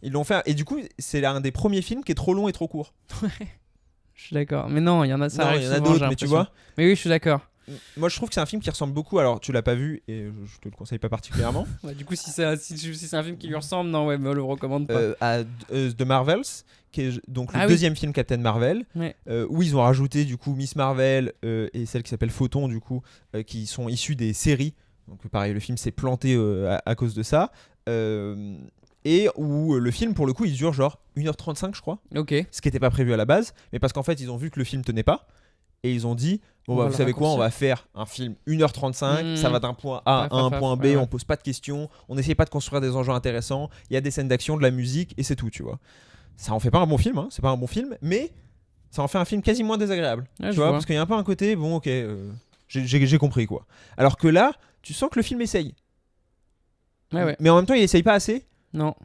Speaker 3: Ils l'ont fait. Et du coup, c'est un des premiers films qui est trop long et trop court.
Speaker 4: Je suis d'accord. Mais non, il y en a ça.
Speaker 3: Non, il y en a d'autres, mais tu vois.
Speaker 4: Mais oui, je suis d'accord.
Speaker 3: Moi, je trouve que c'est un film qui ressemble beaucoup. Alors, tu l'as pas vu et je te le conseille pas particulièrement.
Speaker 4: Du coup, si c'est un film qui lui ressemble, non, ouais, mais on le recommande pas.
Speaker 3: À The Marvels, qui est donc le
Speaker 4: oui.
Speaker 3: deuxième film Captain Marvel,
Speaker 4: Ouais.
Speaker 3: où ils ont rajouté du coup Miss Marvel et celle qui s'appelle Photon, du coup, qui sont issues des séries. Donc, pareil, le film s'est planté à cause de ça. Et où le film, pour le coup, il dure genre 1h35, je crois.
Speaker 4: Ok.
Speaker 3: Ce qui n'était pas prévu à la base, mais parce qu'en fait, ils ont vu que le film tenait pas. Et ils ont dit, bon bah, vous savez quoi, on va faire un film 1h35, ça va d'un point A à un point B, on pose pas de questions, on n'essaye pas de construire des enjeux intéressants, il y a des scènes d'action, de la musique, et c'est tout, tu vois. Ça en fait pas un bon film, hein, c'est pas un bon film, mais ça en fait un film quasi moins désagréable. Tu vois, parce qu'il y a un peu un côté, bon ok, j'ai compris quoi. Alors que là, tu sens que le film essaye.
Speaker 4: Ouais.
Speaker 3: Mais en même temps, il essaye pas assez.
Speaker 4: Non.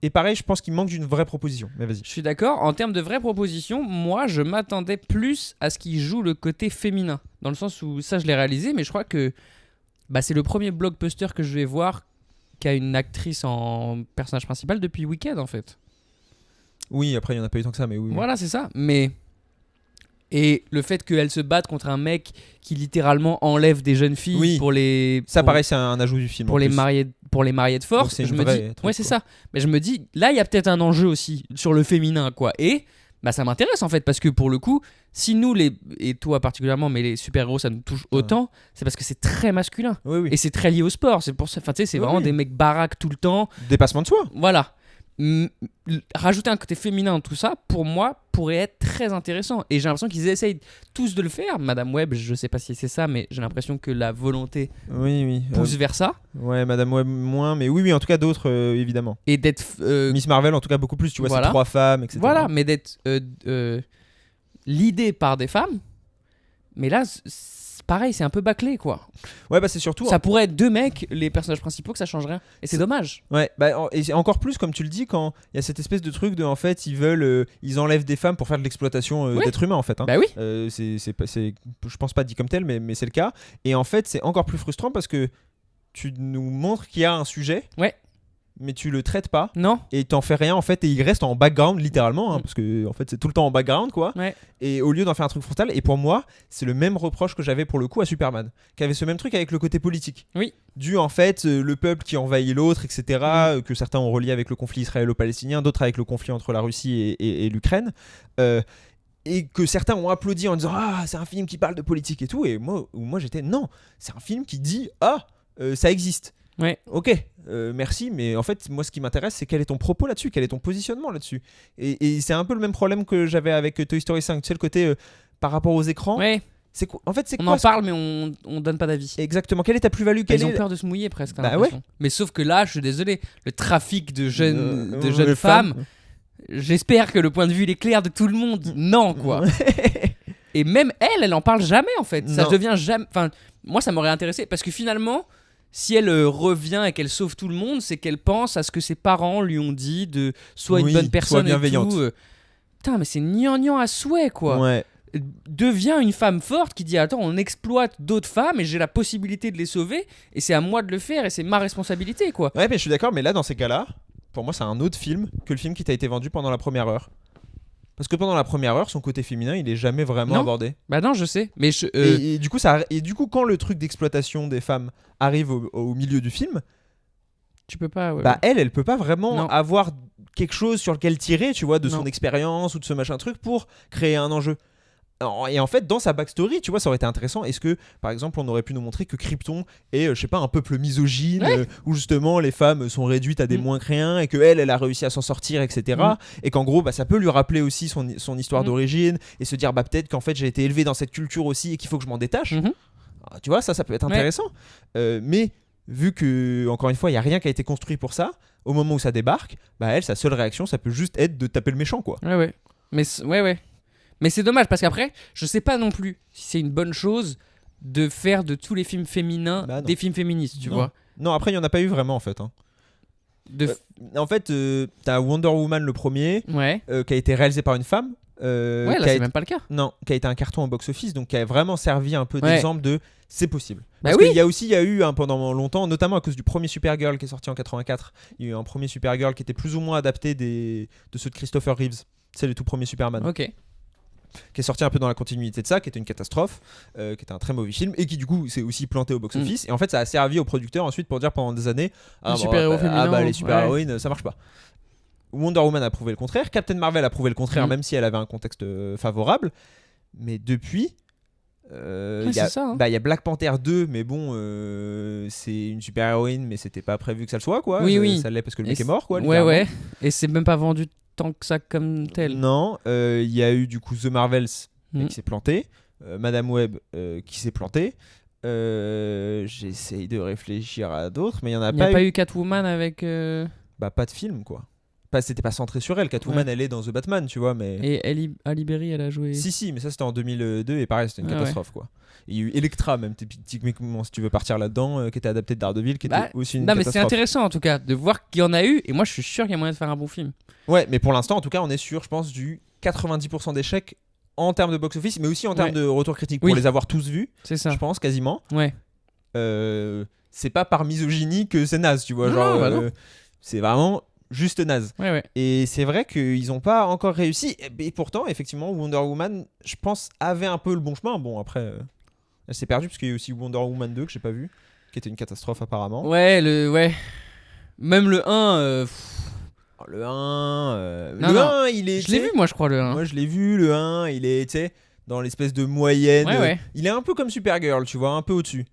Speaker 3: Et pareil, je pense qu'il manque d'une vraie proposition. Mais vas-y.
Speaker 4: Je suis d'accord. En termes de vraie proposition, moi, je m'attendais plus à ce qu'il joue le côté féminin. Dans le sens où, ça, je l'ai réalisé, mais je crois que c'est le premier blockbuster que je vais voir qui a une actrice en personnage principal depuis Wicked, en fait.
Speaker 3: Oui, après, il n'y en a pas eu tant que ça, mais oui.
Speaker 4: Voilà, c'est ça. Et le fait qu'elle se batte contre un mec qui littéralement enlève des jeunes filles pour les...
Speaker 3: Ça, pareil, c'est un ajout du film.
Speaker 4: Pour les marier de force.
Speaker 3: Donc,
Speaker 4: je me dis... Ouais, c'est ça. Mais je me dis, là, il y a peut-être un enjeu aussi sur le féminin, quoi. Et ça m'intéresse, en fait, parce que pour le coup, si nous, et toi particulièrement, mais les super-héros, ça nous touche autant, c'est parce que c'est très masculin.
Speaker 3: Oui.
Speaker 4: Et c'est très lié au sport. C'est pour ça, enfin, tu sais, c'est vraiment des mecs baraques tout le temps.
Speaker 3: Dépassement de soi.
Speaker 4: Voilà. Rajouter un côté féminin dans tout ça, pour moi, pourrait être très intéressant. Et j'ai l'impression qu'ils essayent tous de le faire. Madame Web, je sais pas si c'est ça, mais j'ai l'impression que la volonté pousse vers ça.
Speaker 3: Ouais, Madame Web moins, mais oui, en tout cas d'autres, évidemment.
Speaker 4: Et d'être...
Speaker 3: Miss Marvel, en tout cas beaucoup plus, tu vois, c'est 3 femmes, etc.
Speaker 4: Voilà, mais d'être l'idée par des femmes. Mais là, pareil, c'est un peu bâclé, quoi.
Speaker 3: Ouais, c'est surtout...
Speaker 4: Ça pourrait être 2 mecs, les personnages principaux, que ça change rien. Et c'est dommage.
Speaker 3: Ouais, et encore plus, comme tu le dis, quand il y a cette espèce de truc de, en fait, ils enlèvent des femmes pour faire de l'exploitation d'êtres humains, en fait. Hein.
Speaker 4: Bah oui.
Speaker 3: Je pense pas dit comme tel, mais c'est le cas. Et en fait, c'est encore plus frustrant parce que tu nous montres qu'il y a un sujet.
Speaker 4: Ouais.
Speaker 3: Mais tu le traites pas.
Speaker 4: Non.
Speaker 3: Et t'en fais rien en fait, et il reste en background littéralement, parce que en fait c'est tout le temps en background quoi.
Speaker 4: Ouais.
Speaker 3: Et au lieu d'en faire un truc frontal, et pour moi c'est le même reproche que j'avais pour le coup à Superman, qui avait ce même truc avec le côté politique.
Speaker 4: Oui.
Speaker 3: Dû en fait le peuple qui envahit l'autre, etc. Que certains ont relié avec le conflit israélo-palestinien, d'autres avec le conflit entre la Russie et l'Ukraine. Et que certains ont applaudi en disant c'est un film qui parle de politique et tout, et moi j'étais non, c'est un film qui dit ça existe.
Speaker 4: Ouais.
Speaker 3: Ok, merci, mais en fait, moi, ce qui m'intéresse, c'est quel est ton propos là-dessus, quel est ton positionnement là-dessus. Et c'est un peu le même problème que j'avais avec Toy Story 5, tu sais, le côté par rapport aux écrans.
Speaker 4: Ouais.
Speaker 3: En fait, c'est
Speaker 4: on
Speaker 3: quoi
Speaker 4: en parle, mais on donne pas d'avis.
Speaker 3: Exactement, quelle est ta plus-value?
Speaker 4: Ils ont peur de se mouiller presque.
Speaker 3: Bah ouais.
Speaker 4: Mais sauf que là, je suis désolé, le trafic de jeunes femmes, j'espère que le point de vue il est clair de tout le monde. Non, quoi. Et même elle en parle jamais en fait. Ça devient jamais. Enfin, moi, ça m'aurait intéressé parce que finalement. Si elle revient et qu'elle sauve tout le monde, c'est qu'elle pense à ce que ses parents lui ont dit de soit une bonne personne et tout. Putain, mais c'est gnangnan à souhait, quoi.
Speaker 3: Ouais.
Speaker 4: Devient une femme forte qui dit attends, on exploite d'autres femmes et j'ai la possibilité de les sauver et c'est à moi de le faire et c'est ma responsabilité, quoi.
Speaker 3: Ouais, mais je suis d'accord, mais là, dans ces cas-là, pour moi, c'est un autre film que le film qui t'a été vendu pendant la première heure. Parce que pendant la première heure, son côté féminin, il est jamais vraiment abordé.
Speaker 4: Bah non, je sais. Mais
Speaker 3: et du coup, quand le truc d'exploitation des femmes arrive au milieu du film,
Speaker 4: Tu peux pas.
Speaker 3: Bah elle peut pas vraiment
Speaker 4: Non.
Speaker 3: avoir quelque chose sur lequel tirer, tu vois, de son
Speaker 4: Non.
Speaker 3: expérience ou de ce machin truc pour créer un enjeu. Et en fait, dans sa backstory, tu vois, ça aurait été intéressant. Est-ce que, par exemple, on aurait pu nous montrer que Krypton est, je sais pas, un peuple misogyne, où justement les femmes sont réduites à des moins que rien, et que elle a réussi à s'en sortir, etc. Et qu'en gros, bah, ça peut lui rappeler aussi son histoire d'origine, et se dire, bah peut-être qu'en fait j'ai été élevé dans cette culture aussi, et qu'il faut que je m'en détache. Tu vois, ça peut être intéressant. Mais vu que, encore une fois, il y a rien qui a été construit pour ça, au moment où ça débarque, bah elle, sa seule réaction, ça peut juste être de taper le méchant, quoi.
Speaker 4: Ouais. Mais c'est dommage parce qu'après, je sais pas non plus si c'est une bonne chose de faire de tous les films féminins des films féministes, tu vois.
Speaker 3: Non, après, il n'y en a pas eu vraiment, en fait. En fait, t'as Wonder Woman le premier, qui a été réalisé par une femme.
Speaker 4: Là, c'est même pas le cas.
Speaker 3: Non, qui a été un carton au box-office, donc qui a vraiment servi un peu d'exemple de c'est possible.
Speaker 4: Bah
Speaker 3: Parce qu'il y a eu pendant longtemps, notamment à cause du premier Supergirl qui est sorti en 84, il y a eu un premier Supergirl qui était plus ou moins adapté de ceux de Christopher Reeves. C'est le tout premier Superman. Qui est sorti un peu dans la continuité de ça, qui était une catastrophe, qui était un très mauvais film et qui du coup s'est aussi planté au box-office. Et en fait, ça a servi aux producteurs ensuite pour dire pendant des années les super-héroïnes, ça marche pas. Wonder Woman a prouvé le contraire, Captain Marvel a prouvé le contraire, même si elle avait un contexte favorable. Mais depuis, il y a Black Panther 2, mais bon, c'est une super-héroïne, mais c'était pas prévu que ça le soit, quoi. Ça l'est parce que le mec est mort, quoi.
Speaker 4: Et c'est même pas vendu tant que ça comme tel.
Speaker 3: Non, il y a eu du coup The Marvels qui s'est planté, Madame Web qui s'est planté. J'essaye de réfléchir à d'autres, mais il y en a pas.
Speaker 4: Il n'y a pas eu Catwoman avec.
Speaker 3: Bah pas de film, quoi. C'était pas centré sur elle. Catwoman, elle est dans The Batman, tu vois, mais.
Speaker 4: Et Ali Berry, elle a joué.
Speaker 3: Si, mais ça c'était en 2002 et pareil, c'était une catastrophe, quoi. Et il y a eu Elektra, même typiquement, si tu veux partir là-dedans, qui était adapté de Daredevil, qui était aussi une catastrophe.
Speaker 4: Mais c'est intéressant en tout cas de voir qu'il y en a eu, et moi je suis sûr qu'il y a moyen de faire un bon film.
Speaker 3: Ouais, mais pour l'instant, en tout cas, on est sûr, je pense, du 90% d'échecs en termes de box-office, mais aussi en termes de retour critique, pour les avoir tous vus. C'est ça. Je pense, quasiment. C'est pas par misogynie que c'est naze, tu vois. Non. C'est vraiment juste naze. Et c'est vrai qu'ils ont pas encore réussi. Et pourtant, effectivement, Wonder Woman, je pense, avait un peu le bon chemin. Bon, après, elle s'est perdue, parce qu'il y a aussi Wonder Woman 2 que j'ai pas vu, qui était une catastrophe apparemment.
Speaker 4: Même le 1.
Speaker 3: Le 1, il est.
Speaker 4: Je l'ai vu, moi, je crois, le 1.
Speaker 3: Moi, je l'ai vu, le 1. Il est, tu sais, dans l'espèce de moyenne. Il est un peu comme Supergirl, tu vois, un peu au-dessus.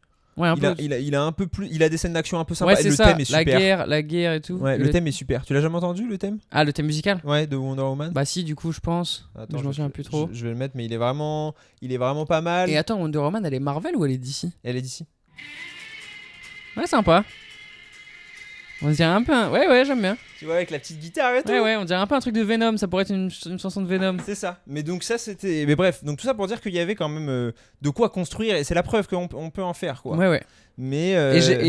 Speaker 3: Il a un peu plus. Il a des scènes d'action un peu sympas. Et le thème est super.
Speaker 4: La guerre et tout.
Speaker 3: Le thème est super. Tu l'as jamais entendu, le thème ?
Speaker 4: Ah, le thème musical ?
Speaker 3: Ouais, de Wonder Woman.
Speaker 4: Bah, si, du coup, je pense.
Speaker 3: Attends,
Speaker 4: je m'en souviens plus trop.
Speaker 3: Je vais le mettre, mais il est vraiment pas mal.
Speaker 4: Et attends, Wonder Woman, elle est Marvel ou elle est DC ?
Speaker 3: Elle est DC.
Speaker 4: Ouais, sympa. On dirait un peu Ouais, j'aime bien.
Speaker 3: Tu vois, avec la petite guitare et tout.
Speaker 4: Ouais, on dirait un peu un truc de Venom. Ça pourrait être une chanson de Venom.
Speaker 3: C'est ça. Mais donc ça, c'était... Mais bref, donc tout ça pour dire qu'il y avait quand même de quoi construire. Et c'est la preuve qu'on peut en faire, quoi.
Speaker 4: Ouais.
Speaker 3: Mais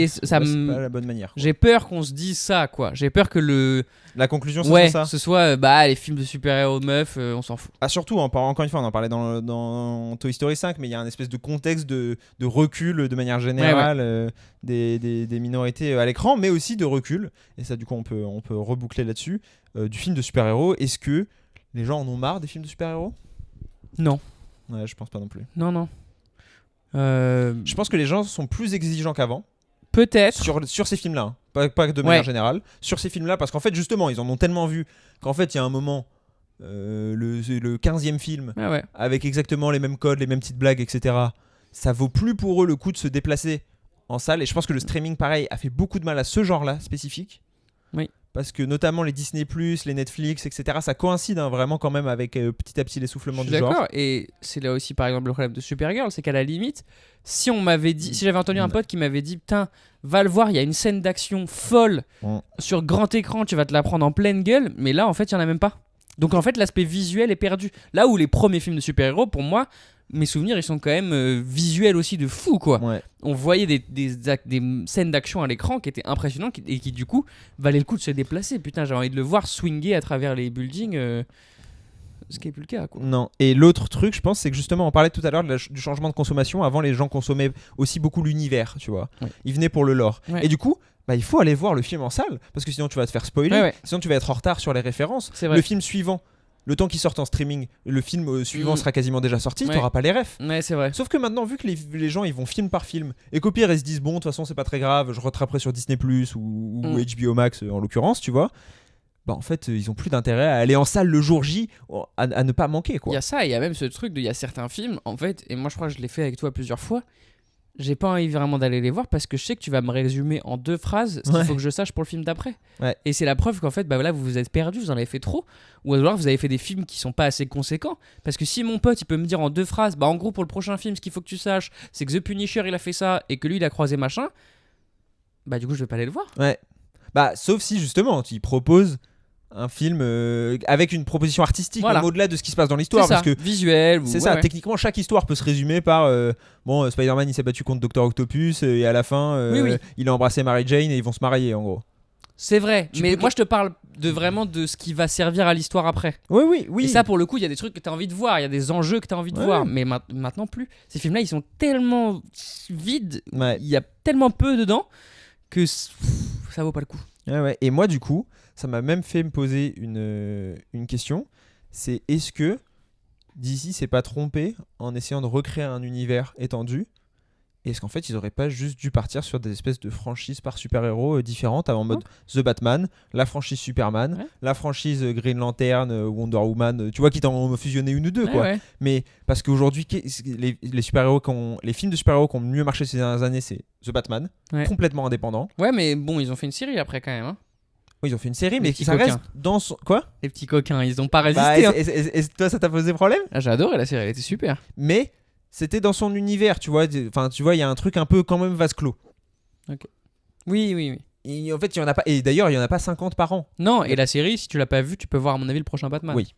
Speaker 4: ça
Speaker 3: c'est pas la bonne manière, quoi.
Speaker 4: J'ai peur qu'on se dise ça, quoi. J'ai peur que
Speaker 3: la conclusion soit ça.
Speaker 4: Ce soit les films de super-héros de meufs, on s'en fout.
Speaker 3: Ah, surtout, encore une fois, on en parlait dans Toy Story 5, mais il y a un espèce de contexte de recul de manière générale des minorités à l'écran, mais aussi de recul. Et ça, du coup, on peut reboucler là-dessus. Du film de super-héros, est-ce que les gens en ont marre des films de super-héros ?
Speaker 4: Non.
Speaker 3: Ouais, je pense pas non plus.
Speaker 4: Non.
Speaker 3: Je pense que les gens sont plus exigeants qu'avant.
Speaker 4: Peut-être.
Speaker 3: Sur ces films-là, hein. Pas de manière générale. Sur ces films-là, parce qu'en fait, justement, ils en ont tellement vu qu'en fait, il y a un moment, le 15e film, avec exactement les mêmes codes, les mêmes petites blagues, etc., ça vaut plus pour eux le coup de se déplacer en salle. Et je pense que le streaming, pareil, a fait beaucoup de mal à ce genre-là spécifique.
Speaker 4: Oui.
Speaker 3: Parce que notamment les Disney+, les Netflix, etc., ça coïncide vraiment quand même avec petit à petit l'essoufflement du genre.
Speaker 4: D'accord, et c'est là aussi par exemple le problème de Supergirl, c'est qu'à la limite, si j'avais entendu un pote qui m'avait dit putain, va le voir, il y a une scène d'action folle sur grand écran, tu vas te la prendre en pleine gueule, mais là en fait il y en a même pas. Donc en fait l'aspect visuel est perdu. Là où les premiers films de super-héros, pour moi, mes souvenirs ils sont quand même visuels aussi de fou, quoi. On voyait des scènes d'action à l'écran qui étaient impressionnantes et qui du coup valaient le coup de se déplacer. Putain, j'ai envie de le voir swinger à travers les buildings, ce qui n'est plus le cas, quoi.
Speaker 3: Non. Et l'autre truc, je pense, c'est que justement on parlait tout à l'heure du changement de consommation. Avant, les gens consommaient aussi beaucoup l'univers, tu vois. Ils venaient pour le lore. Et du coup, il faut aller voir le film en salle, parce que sinon tu vas te faire spoiler, sinon tu vas être en retard sur les références. Le film suivant, le temps qu'ils sortent en streaming, le film suivant sera quasiment déjà sorti,
Speaker 4: Ouais.
Speaker 3: t'auras pas les refs.
Speaker 4: Ouais, c'est vrai.
Speaker 3: Sauf que maintenant, vu que les gens ils vont film par film, et qu'au pire ils se disent bon, de toute façon c'est pas très grave, je rattraperai sur Disney Plus ou HBO Max en l'occurrence, tu vois. Bah en fait, ils ont plus d'intérêt à aller en salle le jour J à ne pas manquer
Speaker 4: Il
Speaker 3: quoi.
Speaker 4: y a ça, et il y a même ce truc il y a certains films, en fait, et moi je crois que je l'ai fait avec toi plusieurs fois. J'ai pas envie vraiment d'aller les voir parce que je sais que tu vas me résumer en 2 phrases ce qu'il faut que je sache pour le film d'après.
Speaker 3: Ouais.
Speaker 4: Et c'est la preuve qu'en fait, bah là, vous vous êtes perdu, vous en avez fait trop. Ou alors vous avez fait des films qui sont pas assez conséquents. Parce que si mon pote il peut me dire en 2 phrases, bah en gros pour le prochain film, ce qu'il faut que tu saches, c'est que The Punisher il a fait ça et que lui il a croisé machin, bah du coup je vais pas aller le voir.
Speaker 3: Ouais. Bah sauf si justement, tu proposes un film avec une proposition artistique
Speaker 4: Voilà.
Speaker 3: même au-delà de ce qui se passe dans l'histoire,
Speaker 4: C'est ça,
Speaker 3: parce que
Speaker 4: visuel. Ou...
Speaker 3: c'est
Speaker 4: ouais,
Speaker 3: ça,
Speaker 4: ouais.
Speaker 3: techniquement chaque histoire peut se résumer par Spider-Man il s'est battu contre Dr Octopus et à la fin
Speaker 4: Oui.
Speaker 3: il a embrassé Mary Jane et ils vont se marier en gros.
Speaker 4: C'est vrai,
Speaker 3: Tu
Speaker 4: mais
Speaker 3: peux-
Speaker 4: moi je te parle vraiment de ce qui va servir à l'histoire après.
Speaker 3: Oui.
Speaker 4: Et ça, pour le coup, il y a des trucs que tu as envie de voir, il y a des enjeux que tu as envie de
Speaker 3: Ouais.
Speaker 4: voir, mais maintenant plus. Ces films-là, ils sont tellement vides,
Speaker 3: Ouais.
Speaker 4: il y a tellement peu dedans que ça vaut pas le coup.
Speaker 3: Ouais. Et moi du coup, ça m'a même fait me poser une question, c'est est-ce que DC s'est pas trompé en essayant de recréer un univers étendu? Est-ce qu'en fait ils auraient pas juste dû partir sur des espèces de franchises par super-héros différentes en mode The Batman, la franchise Superman,
Speaker 4: Ouais.
Speaker 3: la franchise Green Lantern, Wonder Woman, tu vois, qui t'en fusionné une ou deux quoi.
Speaker 4: Ouais.
Speaker 3: Mais parce qu'aujourd'hui les super-héros les films de super-héros qui ont mieux marché ces dernières années, c'est The Batman,
Speaker 4: Ouais.
Speaker 3: complètement indépendant.
Speaker 4: Ouais, mais bon, ils ont fait une série après quand même. Hein.
Speaker 3: Oui, ils ont fait une série,
Speaker 4: Les
Speaker 3: mais
Speaker 4: petits
Speaker 3: ça reste
Speaker 4: coquins.
Speaker 3: dans son quoi.
Speaker 4: Les petits coquins, ils ont pas
Speaker 3: Bah,
Speaker 4: résisté. hein.
Speaker 3: et toi, ça t'a posé problème?
Speaker 4: Ah, j'ai adoré la série, elle était super.
Speaker 3: Mais c'était dans son univers, tu vois. Enfin, tu vois, il y a un truc un peu quand même vase clos.
Speaker 4: Oui.
Speaker 3: Et en fait, il y en a pas. Et d'ailleurs, il y en a pas 50 par an.
Speaker 4: Non, et la série, si tu l'as pas vue, tu peux voir à mon avis le prochain Batman.
Speaker 3: Oui.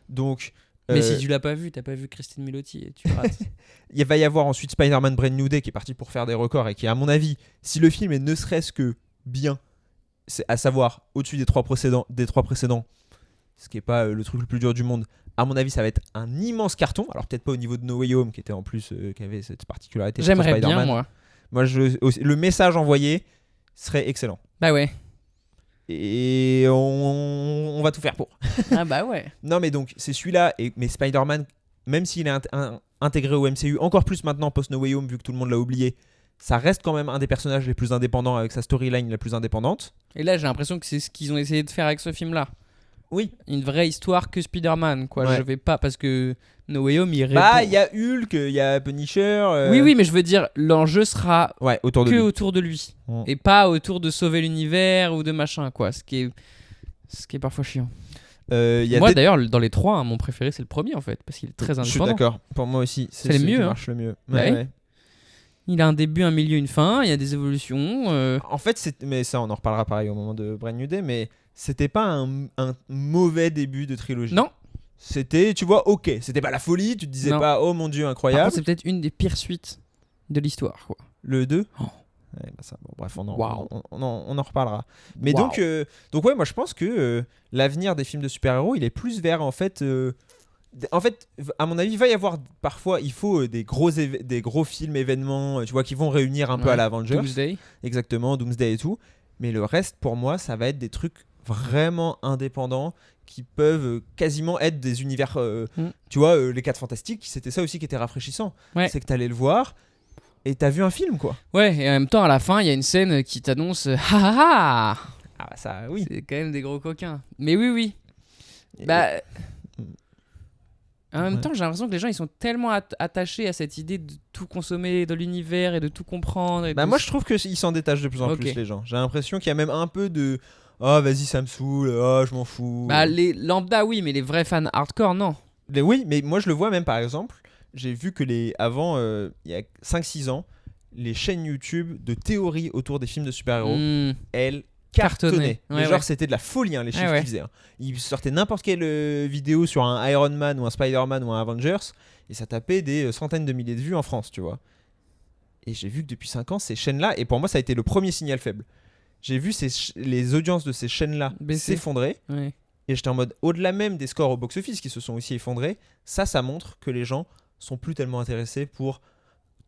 Speaker 3: Donc,
Speaker 4: Mais si tu l'as pas vu, t'as pas vu Christine Milotti et tu rates.
Speaker 3: il va y avoir ensuite Spider-Man Brand New Day qui est parti pour faire des records et qui, à mon avis, si le film est ne serait-ce que bien, c'est à savoir au-dessus des 3 précédents, ce qui est pas le truc le plus dur du monde. À mon avis, ça va être un immense carton. Alors peut-être pas au niveau de No Way Home, qui était en plus, qui avait cette particularité. sur
Speaker 4: J'aimerais bien,
Speaker 3: Spider-Man.
Speaker 4: moi.
Speaker 3: Moi, le message envoyé serait excellent.
Speaker 4: Bah ouais.
Speaker 3: Et on va tout faire pour.
Speaker 4: Ah bah ouais.
Speaker 3: Non, mais donc, c'est celui-là. Mais Spider-Man, même s'il est intégré au MCU, encore plus maintenant post-No Way Home, vu que tout le monde l'a oublié, ça reste quand même un des personnages les plus indépendants, avec sa storyline la plus indépendante.
Speaker 4: Et là, j'ai l'impression que c'est ce qu'ils ont essayé de faire avec ce film-là.
Speaker 3: Oui.
Speaker 4: Une vraie histoire que Spider-Man, quoi.
Speaker 3: Ouais.
Speaker 4: Je vais pas, parce que No Way Home, il répond...
Speaker 3: Bah, il y a Hulk, il y a Punisher.
Speaker 4: Oui, mais je veux dire, l'enjeu sera
Speaker 3: Ouais, autour de
Speaker 4: que
Speaker 3: lui.
Speaker 4: autour de lui.
Speaker 3: Mm.
Speaker 4: Et pas autour de sauver l'univers ou de machin, quoi. Ce qui est parfois chiant.
Speaker 3: Il y a
Speaker 4: Moi, d'ailleurs, dans les 3, hein, mon préféré, c'est le premier, en fait. Parce qu'il est très
Speaker 3: Je suis
Speaker 4: indépendant.
Speaker 3: d'accord. Pour moi aussi,
Speaker 4: C'est le
Speaker 3: celui
Speaker 4: mieux,
Speaker 3: qui
Speaker 4: hein.
Speaker 3: marche le mieux.
Speaker 4: Bah
Speaker 3: Ouais,
Speaker 4: oui.
Speaker 3: ouais.
Speaker 4: Il a un début, un milieu, une fin. Il y a des évolutions.
Speaker 3: En fait, mais ça, on en reparlera pareil au moment de Brand New Day, mais c'était pas un mauvais début de trilogie.
Speaker 4: Non.
Speaker 3: C'était, tu vois, ok. C'était pas la folie, tu te disais
Speaker 4: Non.
Speaker 3: pas, oh mon dieu,
Speaker 4: Par
Speaker 3: incroyable.
Speaker 4: contre, c'est peut-être une des pires suites de l'histoire, quoi.
Speaker 3: Le 2
Speaker 4: Oh.
Speaker 3: Ouais, bah ça, bon, bref, on
Speaker 4: Waouh.
Speaker 3: en reparlera. Mais
Speaker 4: Waouh.
Speaker 3: donc ouais, moi je pense que l'avenir des films de super-héros, il est plus vers en fait, à mon avis, il va y avoir parfois, il faut des gros films, événements, tu vois, qui vont réunir un peu
Speaker 4: Ouais.
Speaker 3: à la Avengers,
Speaker 4: Doomsday.
Speaker 3: exactement, Doomsday et tout. Mais le reste, pour moi, ça va être des trucs vraiment indépendants qui peuvent quasiment être des univers. Tu vois, les 4 Fantastiques, c'était ça aussi qui était rafraîchissant.
Speaker 4: Ouais.
Speaker 3: C'est que t'allais le voir et t'as vu un film, quoi.
Speaker 4: Ouais, et en même temps, à la fin, il y a une scène qui t'annonce ha ha ha.
Speaker 3: Ah bah ça, oui.
Speaker 4: C'est quand même des gros coquins. Mais oui. Bah. En même
Speaker 3: Ouais.
Speaker 4: temps, j'ai l'impression que les gens ils sont tellement attachés à cette idée de tout consommer de l'univers et de tout comprendre. Et
Speaker 3: Bah
Speaker 4: de
Speaker 3: moi je trouve qu'ils s'en détachent de plus en
Speaker 4: Ok.
Speaker 3: plus les gens. J'ai l'impression qu'il y a même un peu de oh vas-y ça me saoule, oh je m'en fous.
Speaker 4: Bah, les lambda, oui, mais les vrais fans hardcore, non.
Speaker 3: Oui, mais moi je le vois même par exemple, j'ai vu que avant il y a 5-6 ans, les chaînes YouTube de théorie autour des films de super-héros,
Speaker 4: Hmm.
Speaker 3: elles
Speaker 4: Cartonnaient.
Speaker 3: cartonnaient. Mais
Speaker 4: Ouais,
Speaker 3: genre
Speaker 4: ouais.
Speaker 3: c'était de la folie hein, les chiffres
Speaker 4: Ouais, ouais.
Speaker 3: qu'ils faisaient. Hein. Ils sortaient n'importe quelle vidéo sur un Iron Man ou un Spider-Man ou un Avengers et ça tapait des centaines de milliers de vues en France, tu vois. Et j'ai vu que depuis 5 ans, ces chaînes-là, et pour moi ça a été le premier signal faible, j'ai vu les audiences de ces chaînes-là
Speaker 4: Baisser.
Speaker 3: s'effondrer.
Speaker 4: Ouais.
Speaker 3: Et j'étais en mode, au-delà même des scores au box-office qui se sont aussi effondrés, ça montre que les gens sont plus tellement intéressés pour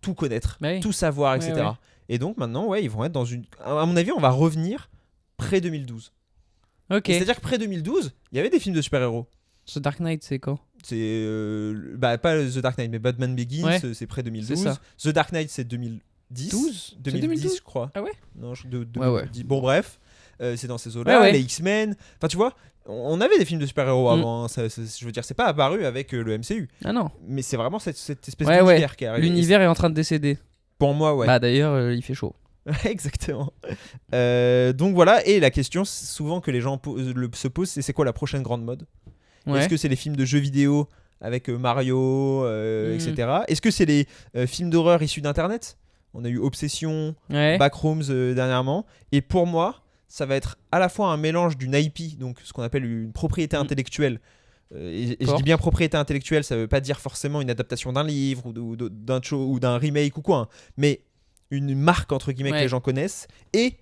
Speaker 3: tout connaître,
Speaker 4: Bah oui.
Speaker 3: tout savoir, etc.
Speaker 4: Ouais.
Speaker 3: Et donc maintenant, ouais, ils vont être dans une... À mon avis, on va revenir près 2012.
Speaker 4: Ok.
Speaker 3: C'est-à-dire que près 2012, il y avait des films de super-héros.
Speaker 4: The Dark Knight, c'est quand?
Speaker 3: C'est pas The Dark Knight, mais Batman Begins,
Speaker 4: Ouais.
Speaker 3: c'est près 2012.
Speaker 4: C'est ça.
Speaker 3: The Dark Knight, c'est 2010.
Speaker 4: 12 C'est
Speaker 3: 2010, je crois.
Speaker 4: Ah ouais?
Speaker 3: Non,
Speaker 4: Ouais.
Speaker 3: Bon, bref, c'est dans ces eaux-là.
Speaker 4: Ouais.
Speaker 3: Les X-Men. Enfin, tu vois, on avait des films de super-héros avant. Hein. Je veux dire, c'est pas apparu avec le MCU.
Speaker 4: Ah non.
Speaker 3: Mais c'est vraiment cette espèce
Speaker 4: Ouais,
Speaker 3: d'univers qui arrive.
Speaker 4: L'univers est en train de décéder.
Speaker 3: Pour moi, ouais.
Speaker 4: Bah d'ailleurs, il fait chaud.
Speaker 3: Exactement. Donc voilà, et la question souvent que les gens se posent, c'est quoi la prochaine grande mode?
Speaker 4: Ouais.
Speaker 3: Est-ce que c'est les films de jeux vidéo avec Mario, etc. Est-ce que c'est les films d'horreur issus d'Internet? On a eu Obsession,
Speaker 4: Ouais.
Speaker 3: Backrooms dernièrement. Et pour moi, ça va être à la fois un mélange d'une IP, donc ce qu'on appelle une propriété intellectuelle. Et je dis bien propriété intellectuelle, ça veut pas dire forcément une adaptation d'un livre ou d'un remake ou quoi, hein, mais une marque entre guillemets que les gens connaissent et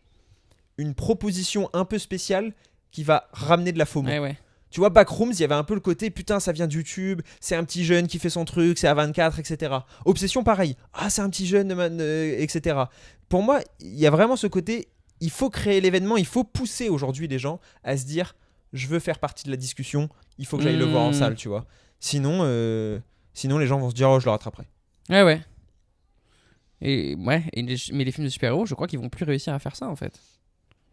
Speaker 3: une proposition un peu spéciale qui va ramener de la FOMO.
Speaker 4: Ouais.
Speaker 3: Tu vois, Backrooms, il y avait un peu le côté putain, ça vient de YouTube, c'est un petit jeune qui fait son truc, c'est à 24, etc. Obsession, pareil, c'est un petit jeune, etc. Pour moi, il y a vraiment ce côté, il faut créer l'événement, il faut pousser aujourd'hui les gens à se dire, je veux faire partie de la discussion, il faut que j'aille le voir en salle, tu vois. Sinon, les gens vont se dire, oh, je le rattraperai.
Speaker 4: Ouais. Mais les films de super-héros, je crois qu'ils vont plus réussir à faire ça en fait.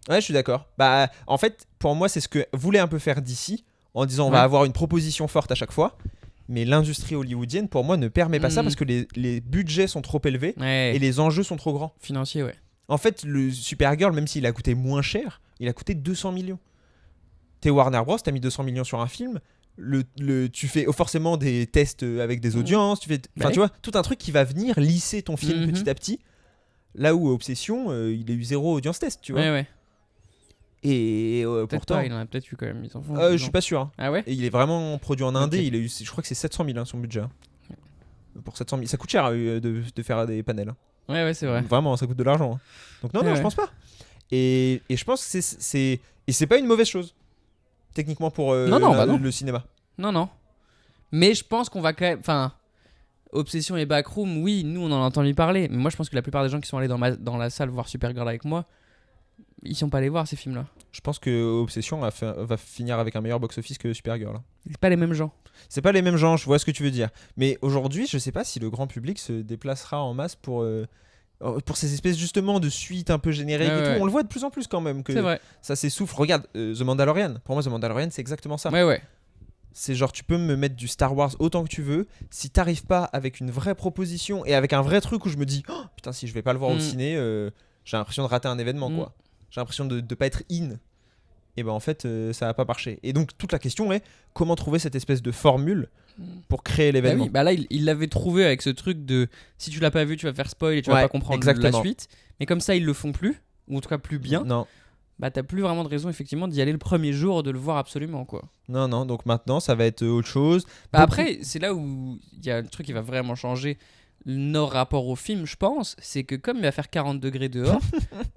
Speaker 3: Ouais, je suis d'accord. Bah, en fait, pour moi, c'est ce que voulait un peu faire DC en disant on va avoir une proposition forte à chaque fois. Mais l'industrie hollywoodienne, pour moi, ne permet pas ça parce que les budgets sont trop élevés et les enjeux sont trop grands.
Speaker 4: Financier, ouais.
Speaker 3: En fait, le Supergirl, même s'il a coûté moins cher, il a coûté 200 millions. T'es Warner Bros, t'as mis 200 millions sur un film. Tu fais forcément des tests avec des audiences. Tu vois, tout un truc qui va venir lisser ton film petit à petit. Là où Obsession, il a eu 0 audience test, tu vois.
Speaker 4: Ouais.
Speaker 3: Et pourtant,
Speaker 4: pas, il en a peut-être eu quand même.
Speaker 3: je suis pas sûr. Hein.
Speaker 4: Ah ouais.
Speaker 3: Et il est vraiment produit en indé.
Speaker 4: Ok.
Speaker 3: Il a eu, je crois que c'est 700 000 son budget. Pour 700 000, ça coûte cher de faire des panels. Hein.
Speaker 4: Ouais, c'est vrai.
Speaker 3: Donc, vraiment, ça coûte de l'argent. Hein. Donc non, je pense pas. Et je pense que c'est pas une mauvaise chose techniquement pour le cinéma.
Speaker 4: Non. Mais je pense qu'on va quand même. Enfin, Obsession et Backroom, oui, nous on en a entendu parler. Mais moi je pense que la plupart des gens qui sont allés dans la salle voir Supergirl avec moi, ils sont pas allés voir ces films-là.
Speaker 3: Je pense que Obsession va finir avec un meilleur box-office que Supergirl. Hein.
Speaker 4: C'est pas les mêmes gens.
Speaker 3: C'est pas les mêmes gens, je vois ce que tu veux dire. Mais aujourd'hui, je sais pas si le grand public se déplacera en masse pour ces espèces justement de suites un peu génériques et tout. On le voit de plus en plus quand même que ça s'essouffle. Regarde, The Mandalorian. Pour moi, The Mandalorian, c'est exactement ça.
Speaker 4: Ouais.
Speaker 3: C'est genre, tu peux me mettre du Star Wars autant que tu veux. Si t'arrives pas avec une vraie proposition et avec un vrai truc où je me dis, oh, putain, si je vais pas le voir au ciné, j'ai l'impression de rater un événement, quoi. J'ai l'impression de pas être in. Et ben en fait, ça va pas marcher. Et donc, toute la question est comment trouver cette espèce de formule pour créer l'événement.
Speaker 4: Là, il l'avait trouvé avec ce truc de si tu l'as pas vu, tu vas faire spoil et tu vas pas comprendre la suite. Mais comme ça, ils le font plus, ou en tout cas plus bien.
Speaker 3: Non.
Speaker 4: Bah, t'as plus vraiment de raison, effectivement, d'y aller le premier jour, de le voir absolument, quoi.
Speaker 3: Non, donc maintenant, ça va être autre chose.
Speaker 4: Après, c'est là où il y a un truc qui va vraiment changer nos rapports au film, je pense. C'est que comme il va faire 40 degrés dehors,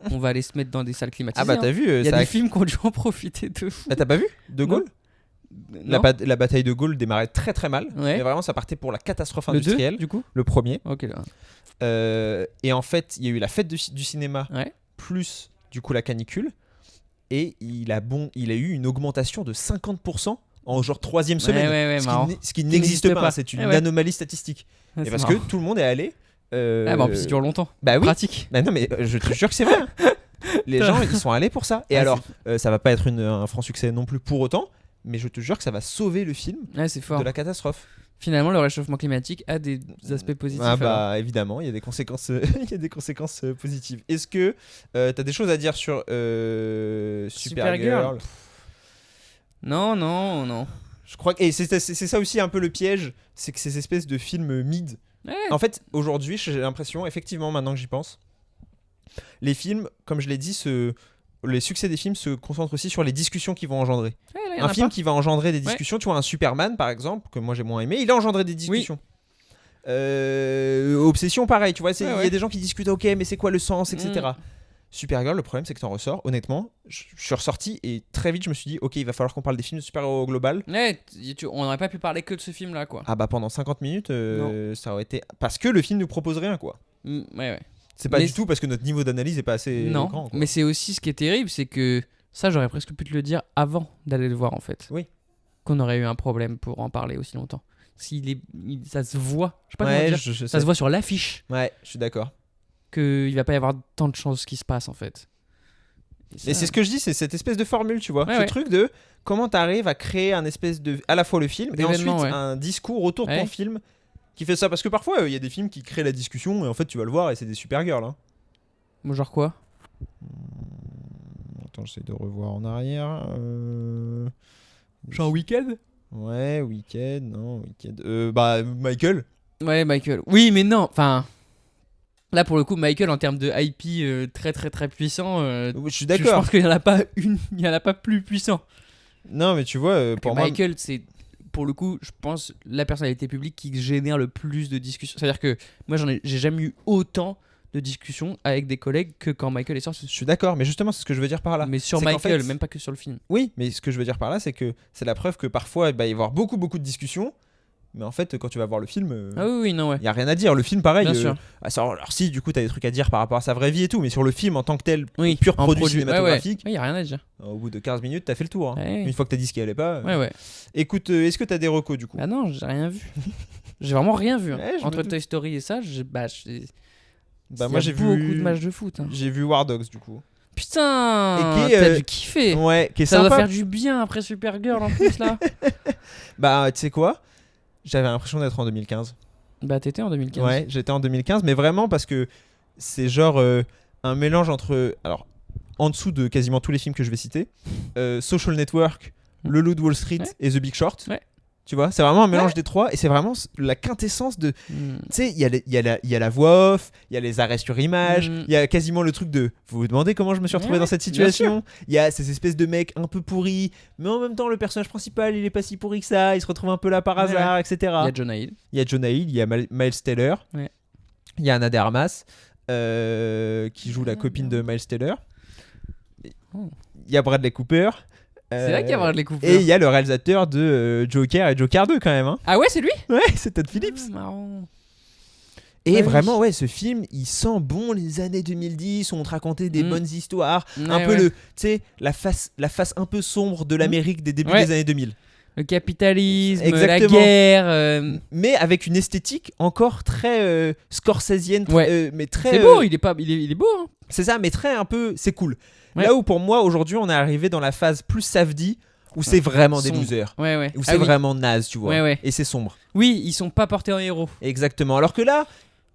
Speaker 4: on va aller se mettre dans des salles climatisées.
Speaker 3: Ah bah, t'as vu
Speaker 4: il y a des films qui ont dû en profiter de fou.
Speaker 3: T'as pas vu De Gaulle? La bataille de Gaulle démarrait très très mal.
Speaker 4: Ouais.
Speaker 3: Mais vraiment, ça partait pour la catastrophe industrielle.
Speaker 4: Le 2, du coup
Speaker 3: Le premier.
Speaker 4: Ok, là.
Speaker 3: Et en fait, il y a eu la fête du cinéma, plus du coup la canicule. Et il a eu une augmentation de 50% en genre 3e semaine. Ce qui n'existe pas. C'est une anomalie statistique. Et parce que tout le monde est allé.
Speaker 4: En plus, ça dure longtemps.
Speaker 3: Bah oui.
Speaker 4: Pratique.
Speaker 3: Bah non, mais je te jure que c'est vrai. Les gens, ils sont allés pour ça. Et alors, ça va pas être un franc succès non plus pour autant. Mais je te jure que ça va sauver le film de la catastrophe.
Speaker 4: Finalement, le réchauffement climatique a des aspects positifs.
Speaker 3: Ah bah évidemment, il y a des conséquences, positives. Est-ce que t'as des choses à dire sur Supergirl?
Speaker 4: Non.
Speaker 3: Je crois que c'est ça aussi un peu le piège, c'est que ces espèces de films mid. En fait, aujourd'hui, j'ai l'impression, effectivement, maintenant que j'y pense, les films, comme je l'ai dit, les succès des films se concentrent aussi sur les discussions qu'ils vont engendrer. Un film qui va engendrer des discussions, tu vois, un Superman par exemple, que moi j'ai moins aimé, il a engendré des discussions. Obsession, pareil, tu vois, il y a des gens qui discutent, ok, mais c'est quoi le sens, etc. Supergirl, le problème c'est que t'en ressors, honnêtement, je suis ressorti et très vite je me suis dit, ok, il va falloir qu'on parle des films de super-héros au global.
Speaker 4: On n'aurait pas pu parler que de ce film là, quoi.
Speaker 3: Ah bah pendant 50 minutes, ça aurait été. Parce que le film ne propose rien, quoi. C'est pas du tout parce que notre niveau d'analyse est pas assez grand. Quoi.
Speaker 4: Mais c'est aussi ce qui est terrible, c'est que ça, j'aurais presque pu te le dire avant d'aller le voir, en fait.
Speaker 3: Oui.
Speaker 4: qu'on aurait eu un problème pour en parler aussi longtemps. Ça se voit. Je sais pas comment
Speaker 3: Ouais,
Speaker 4: dire.
Speaker 3: je
Speaker 4: Ça
Speaker 3: sais.
Speaker 4: se voit sur l'affiche
Speaker 3: Ouais, je suis d'accord.
Speaker 4: qu'il va pas y avoir tant de choses qui se passent en fait.
Speaker 3: Et c'est ce que je dis, c'est cette espèce de formule, tu vois.
Speaker 4: Ouais,
Speaker 3: ce
Speaker 4: ouais.
Speaker 3: truc de comment t'arrives à créer un espèce de. À la fois le film et ensuite
Speaker 4: D'événement, ouais.
Speaker 3: un discours autour de
Speaker 4: Ouais.
Speaker 3: ton film qui fait ça. Parce que parfois, il y a des films qui créent la discussion et en fait, tu vas le voir et c'est des super girls. Hein.
Speaker 4: Bon, genre quoi?
Speaker 3: Attends, j'essaie de revoir en arrière.
Speaker 4: Genre Weekend?
Speaker 3: Ouais, Weekend, non, Weekend. Bah, Michael.
Speaker 4: Ouais, Michael. Oui, mais non. Enfin, là pour le coup, Michael en termes de IP très très très puissant.
Speaker 3: Je suis
Speaker 4: Je
Speaker 3: d'accord.
Speaker 4: pense qu'il y en a pas il y en a pas plus puissant.
Speaker 3: Non, mais tu vois, pour moi.
Speaker 4: Michael, c'est pour le coup, je pense, la personnalité publique qui génère le plus de discussions. C'est-à-dire que moi, j'ai jamais eu autant de discussions avec des collègues que quand Michael est sorti.
Speaker 3: Je suis d'accord, mais justement, c'est ce que je veux dire par là.
Speaker 4: Mais sur
Speaker 3: C'est qu'en
Speaker 4: Michael,
Speaker 3: fait-
Speaker 4: même pas que sur le film.
Speaker 3: Oui, mais ce que je veux dire par là, c'est que c'est la preuve que parfois, il va y avoir beaucoup de discussions. Mais en fait, quand tu vas voir le film,
Speaker 4: Ah oui, oui, non, ouais.
Speaker 3: il y a rien à dire. Le film, pareil.
Speaker 4: Bien sûr.
Speaker 3: Alors si, du coup, t'as des trucs à dire par rapport à sa vraie vie et tout, mais sur le film en tant que tel,
Speaker 4: Oui,
Speaker 3: pur
Speaker 4: en
Speaker 3: produit
Speaker 4: produit.
Speaker 3: cinématographique,
Speaker 4: Ouais, y a rien à dire.
Speaker 3: au bout de 15 minutes, t'as fait le tour. Hein.
Speaker 4: Ouais.
Speaker 3: Une fois que t'as dit ce qui allait pas.
Speaker 4: Ouais, ouais.
Speaker 3: Écoute, est-ce que t'as des recos du coup?
Speaker 4: Ah non, j'ai rien vu. J'ai vraiment rien vu. Hein.
Speaker 3: Ouais, je me
Speaker 4: Entre
Speaker 3: doute.
Speaker 4: Toy Story et ça,
Speaker 3: Bah moi j'ai
Speaker 4: beaucoup
Speaker 3: vu
Speaker 4: de matchs de foot. Hein.
Speaker 3: J'ai vu War Dogs du coup.
Speaker 4: Putain,
Speaker 3: Et qui est,
Speaker 4: t'as dû kiffer.
Speaker 3: Ouais, qui est
Speaker 4: Ça
Speaker 3: sympa.
Speaker 4: doit faire du bien après Supergirl en plus là.
Speaker 3: Bah tu sais quoi? J'avais l'impression d'être en 2015.
Speaker 4: Bah t'étais en 2015.
Speaker 3: Ouais, j'étais en 2015, mais vraiment parce que c'est genre un mélange entre, alors en dessous de quasiment tous les films que je vais citer, Social Network, Le Loup de Wall Street
Speaker 4: Ouais.
Speaker 3: et The Big Short.
Speaker 4: Ouais.
Speaker 3: Tu vois, c'est vraiment un mélange
Speaker 4: Ouais.
Speaker 3: des trois et c'est vraiment la quintessence de.
Speaker 4: Hmm.
Speaker 3: Tu sais, il y a la voix off, il y a les arrêts sur image, il y a quasiment le truc de. Vous vous demandez comment je me suis retrouvé
Speaker 4: Ouais,
Speaker 3: dans cette
Speaker 4: bien
Speaker 3: situation? Il y a ces espèces de mecs un peu pourris, mais en même temps, le personnage principal, il est pas si pourri que ça, il se retrouve un peu là par
Speaker 4: Ouais,
Speaker 3: hasard, etc.
Speaker 4: Il y a Jonah Hill.
Speaker 3: Il y a Jonah Hill, il y a Miles Teller,
Speaker 4: Ouais.
Speaker 3: il y a Anna de Armas qui joue la copine de Miles Teller.
Speaker 4: Oh.
Speaker 3: Il y a Bradley Cooper.
Speaker 4: C'est là qu'il y a Bradley Cooper.
Speaker 3: Et il y a le réalisateur de Joker et Joker 2 quand même. Hein.
Speaker 4: Ah ouais, c'est lui?
Speaker 3: Ouais, c'est Todd Phillips.
Speaker 4: Ah, marrant.
Speaker 3: Et
Speaker 4: Ouais,
Speaker 3: vraiment, ouais, ce film, il sent bon les années 2010 où on te racontait des bonnes histoires.
Speaker 4: Ouais,
Speaker 3: un peu
Speaker 4: ouais.
Speaker 3: tu sais, la face un peu sombre de l'Amérique des débuts
Speaker 4: Ouais.
Speaker 3: des années 2000.
Speaker 4: Le capitalisme,
Speaker 3: Exactement.
Speaker 4: la guerre.
Speaker 3: Mais avec une esthétique encore très scorsésienne,
Speaker 4: Ouais.
Speaker 3: mais très.
Speaker 4: C'est beau, il est beau. Hein.
Speaker 3: C'est ça, mais très un peu. C'est cool.
Speaker 4: Ouais.
Speaker 3: Là où pour moi, aujourd'hui, on est arrivé dans la phase plus safety où c'est vraiment des
Speaker 4: Sombre.
Speaker 3: losers.
Speaker 4: Ouais, ouais.
Speaker 3: Où
Speaker 4: Ah
Speaker 3: c'est
Speaker 4: oui.
Speaker 3: vraiment naze, tu vois.
Speaker 4: Ouais, ouais.
Speaker 3: Et c'est sombre.
Speaker 4: Oui, ils sont pas portés en héros.
Speaker 3: Exactement. Alors que là,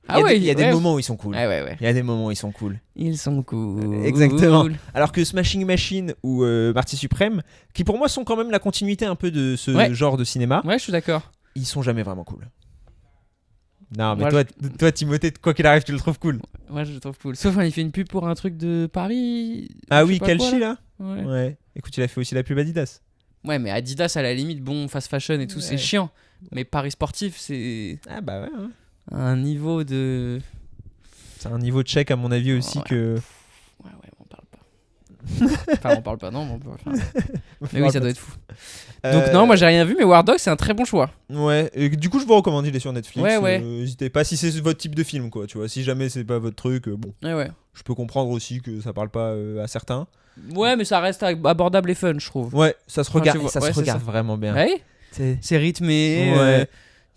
Speaker 4: Ah ouais,
Speaker 3: il y a des
Speaker 4: ouais.
Speaker 3: moments où ils sont cool.
Speaker 4: Ouais, ouais, ouais.
Speaker 3: Il y a des moments où ils sont cool.
Speaker 4: Ils sont cool.
Speaker 3: Exactement. Alors que Smashing Machine ou Marty Supreme, qui pour moi sont quand même la continuité un peu de ce
Speaker 4: Ouais.
Speaker 3: genre de cinéma,
Speaker 4: Ouais, je suis d'accord.
Speaker 3: ils sont jamais vraiment cool. Non, mais
Speaker 4: Moi,
Speaker 3: toi, Timothée, quoi qu'il arrive, tu le trouves cool.
Speaker 4: Ouais, je le trouve cool. Sauf quand il fait une pub pour un truc de Paris.
Speaker 3: Ah
Speaker 4: je
Speaker 3: oui,
Speaker 4: sais pas quoi,
Speaker 3: Kalchi là
Speaker 4: Ouais.
Speaker 3: Ouais. Écoute, il a fait aussi la pub Adidas.
Speaker 4: Ouais, mais Adidas, à la limite, bon, fast fashion et tout, c'est
Speaker 3: Ouais.
Speaker 4: chiant. Mais Paris sportif, c'est
Speaker 3: Ah bah ouais. Hein.
Speaker 4: un niveau de.
Speaker 3: C'est un niveau de check à mon avis aussi
Speaker 4: Ouais.
Speaker 3: que.
Speaker 4: Ouais, on parle pas. Enfin, on parle pas, non, mais on peut. Enfin, mais oui, ça doit être fou. Donc, non, moi j'ai rien vu, mais War Dogs, c'est un très bon choix.
Speaker 3: Ouais, et du coup je vous recommande, il est sur Netflix.
Speaker 4: Ouais, ouais.
Speaker 3: N'hésitez pas si c'est votre type de film, quoi. Tu vois, si jamais c'est pas votre truc, bon,
Speaker 4: Ouais, ouais.
Speaker 3: je peux comprendre aussi que ça parle pas à certains.
Speaker 4: Ouais, mais ça reste abordable et fun, je trouve.
Speaker 3: Ouais, ça se
Speaker 4: Enfin,
Speaker 3: regarde,
Speaker 4: tu vois,
Speaker 3: ça
Speaker 4: ouais,
Speaker 3: se
Speaker 4: c'est
Speaker 3: regarde
Speaker 4: ça.
Speaker 3: vraiment bien.
Speaker 4: Ouais,
Speaker 3: C'est-
Speaker 4: c'est rythmé.
Speaker 3: Ouais.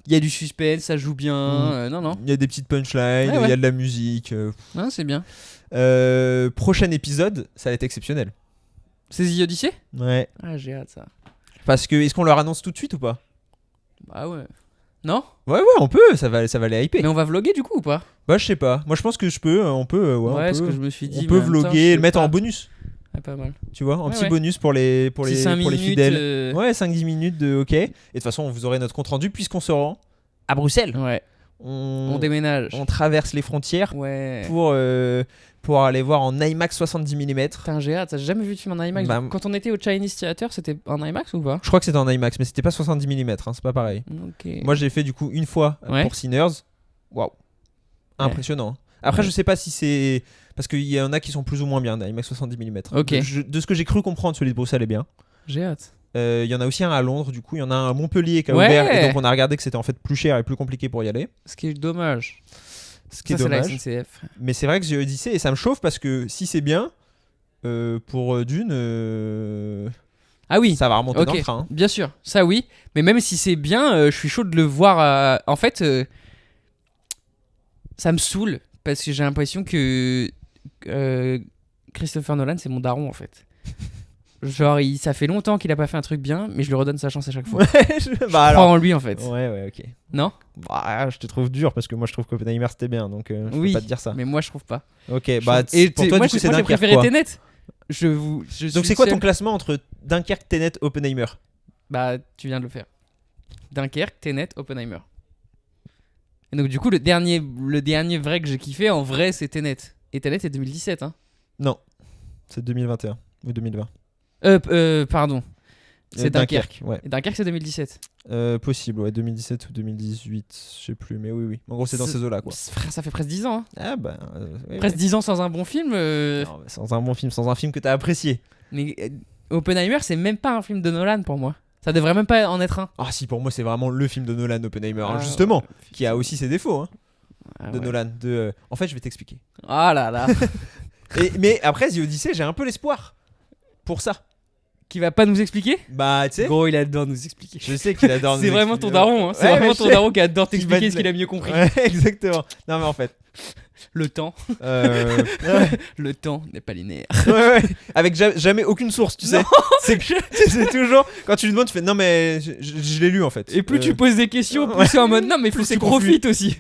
Speaker 4: Il y a du suspense, ça joue bien. Non, non.
Speaker 3: Il y a des petites punchlines,
Speaker 4: Ouais,
Speaker 3: il
Speaker 4: ouais.
Speaker 3: y a de la musique.
Speaker 4: Non, c'est bien.
Speaker 3: Prochain épisode, ça va être exceptionnel.
Speaker 4: C'est The Odyssey?
Speaker 3: Ouais.
Speaker 4: Ah, j'ai hâte ça.
Speaker 3: Parce que est-ce qu'on leur annonce tout de suite ou pas?
Speaker 4: Bah ouais. Non?
Speaker 3: Ouais, on peut, ça va les hyper.
Speaker 4: Mais on va vlogger du coup ou pas?
Speaker 3: Bah je sais pas. Moi je pense que on peut,
Speaker 4: Ouais,
Speaker 3: on
Speaker 4: ce
Speaker 3: peut.
Speaker 4: que je me suis dit.
Speaker 3: On peut
Speaker 4: mais en même temps,
Speaker 3: vloguer
Speaker 4: je
Speaker 3: et
Speaker 4: sais
Speaker 3: le mettre
Speaker 4: pas.
Speaker 3: en bonus,
Speaker 4: Ouais, pas mal.
Speaker 3: tu vois, en
Speaker 4: Ouais,
Speaker 3: petit
Speaker 4: ouais.
Speaker 3: bonus pour les
Speaker 4: Petit 5 minutes,
Speaker 3: fidèles. Ouais, 5-10 minutes de OK. Et de toute façon, vous aurez notre compte rendu puisqu'on se rend à Bruxelles.
Speaker 4: Ouais.
Speaker 3: On,
Speaker 4: On déménage.
Speaker 3: on traverse les frontières
Speaker 4: Ouais.
Speaker 3: pour aller voir en IMAX 70 mm.
Speaker 4: Putain, j'ai hâte. T'as jamais vu de film en IMAX?
Speaker 3: Bah,
Speaker 4: Quand on était au Chinese Theater, c'était en IMAX ou pas?
Speaker 3: Je crois que c'était en IMAX, mais c'était pas 70 mm, hein, c'est pas pareil.
Speaker 4: Ok.
Speaker 3: Moi, j'ai fait du coup une fois
Speaker 4: Ouais.
Speaker 3: pour Sinners. Waouh. Impressionnant. Après,
Speaker 4: Ouais.
Speaker 3: je sais pas si c'est. Parce qu'il y en a qui sont plus ou moins bien, d'IMAX 70 mm.
Speaker 4: Ok.
Speaker 3: De ce que j'ai cru comprendre, celui de Bruxelles est bien.
Speaker 4: J'ai hâte.
Speaker 3: Il y en a aussi un à Londres, du coup, il y en a un à Montpellier qui a
Speaker 4: Ouais.
Speaker 3: ouvert. Et donc, on a regardé que c'était en fait plus cher et plus compliqué pour y aller.
Speaker 4: Ce qui est dommage.
Speaker 3: Ce qui est
Speaker 4: Ça, c'est la
Speaker 3: dommage.
Speaker 4: SNCF.
Speaker 3: Mais c'est vrai que j'ai Odyssey et ça me chauffe parce que si c'est bien, pour Dune.
Speaker 4: Ah oui.
Speaker 3: Ça va remonter dans
Speaker 4: Ok,
Speaker 3: le train. Hein.
Speaker 4: bien sûr, ça oui. Mais même si c'est bien, je suis chaud de le voir. En fait, ça me saoule parce que j'ai l'impression que Christopher Nolan, c'est mon daron en fait. Genre, ça fait longtemps qu'il a pas fait un truc bien, mais je lui redonne sa chance à chaque fois. Je
Speaker 3: Bah
Speaker 4: crois en lui en fait.
Speaker 3: Ouais, ok.
Speaker 4: Non?
Speaker 3: Bah, je te trouve dur parce que moi je trouve qu'Oppenheimer c'était bien, donc je peux pas te dire ça.
Speaker 4: Mais moi je trouve pas.
Speaker 3: Ok, bah
Speaker 4: Et
Speaker 3: pour toi
Speaker 4: moi,
Speaker 3: du coup
Speaker 4: j'ai
Speaker 3: c'est
Speaker 4: moi, j'ai
Speaker 3: Dunkerque
Speaker 4: préféré
Speaker 3: quoi.
Speaker 4: Tenet.
Speaker 3: Donc c'est quoi ton classement entre Dunkerque, Tenet, Oppenheimer?
Speaker 4: Bah, tu viens de le faire. Dunkerque, Tenet, Oppenheimer. Et donc du coup, le dernier vrai que j'ai kiffé, en vrai, c'est Tenet. Et Tenet, c'est 2017, hein.
Speaker 3: Non, c'est 2021 ou 2020.
Speaker 4: Pardon. C'est Dunkerque.
Speaker 3: Ouais.
Speaker 4: Et Dunkerque, c'est 2017.
Speaker 3: Possible, ouais, 2017 ou 2018, je sais plus, mais oui. En gros, c'est dans ces eaux-là, quoi.
Speaker 4: Frère, ça fait presque 10 ans, hein.
Speaker 3: Ah bah.
Speaker 4: Presque 10 ans sans un bon film.
Speaker 3: Non, mais sans un bon film, sans un film que t'as apprécié.
Speaker 4: Mais Oppenheimer, c'est même pas un film de Nolan pour moi. Ça devrait même pas en être un.
Speaker 3: Ah si, pour moi, c'est vraiment le film de Nolan, Oppenheimer, hein,
Speaker 4: Ah,
Speaker 3: justement,
Speaker 4: ouais.
Speaker 3: qui a aussi ses défauts, hein,
Speaker 4: Ah,
Speaker 3: de
Speaker 4: ouais.
Speaker 3: Nolan. En fait, je vais t'expliquer.
Speaker 4: Ah là là.
Speaker 3: Mais après, The Odyssey, j'ai un peu l'espoir pour ça.
Speaker 4: Qui va pas nous expliquer?
Speaker 3: Bah, tu sais.
Speaker 4: Gros, il adore nous expliquer.
Speaker 3: Je sais qu'il adore.
Speaker 4: C'est
Speaker 3: nous
Speaker 4: vraiment
Speaker 3: expliquer.
Speaker 4: ton daron, hein. C'est
Speaker 3: Ouais,
Speaker 4: vraiment
Speaker 3: mais
Speaker 4: ton
Speaker 3: je sais.
Speaker 4: daron qui adore
Speaker 3: Qui va
Speaker 4: t'expliquer
Speaker 3: te-
Speaker 4: ce qu'il a mieux compris.
Speaker 3: Ouais, exactement. Non, mais en fait.
Speaker 4: Le temps.
Speaker 3: Ouais.
Speaker 4: Le temps n'est pas linéaire.
Speaker 3: Ouais. Avec jamais aucune source, tu sais. C'est que c'est toujours quand tu lui demandes, tu fais non mais je l'ai lu en fait.
Speaker 4: Et plus tu poses des questions, plus
Speaker 3: ouais.
Speaker 4: c'est en mode non, mais
Speaker 3: Plus
Speaker 4: plus c'est
Speaker 3: tu
Speaker 4: profite aussi.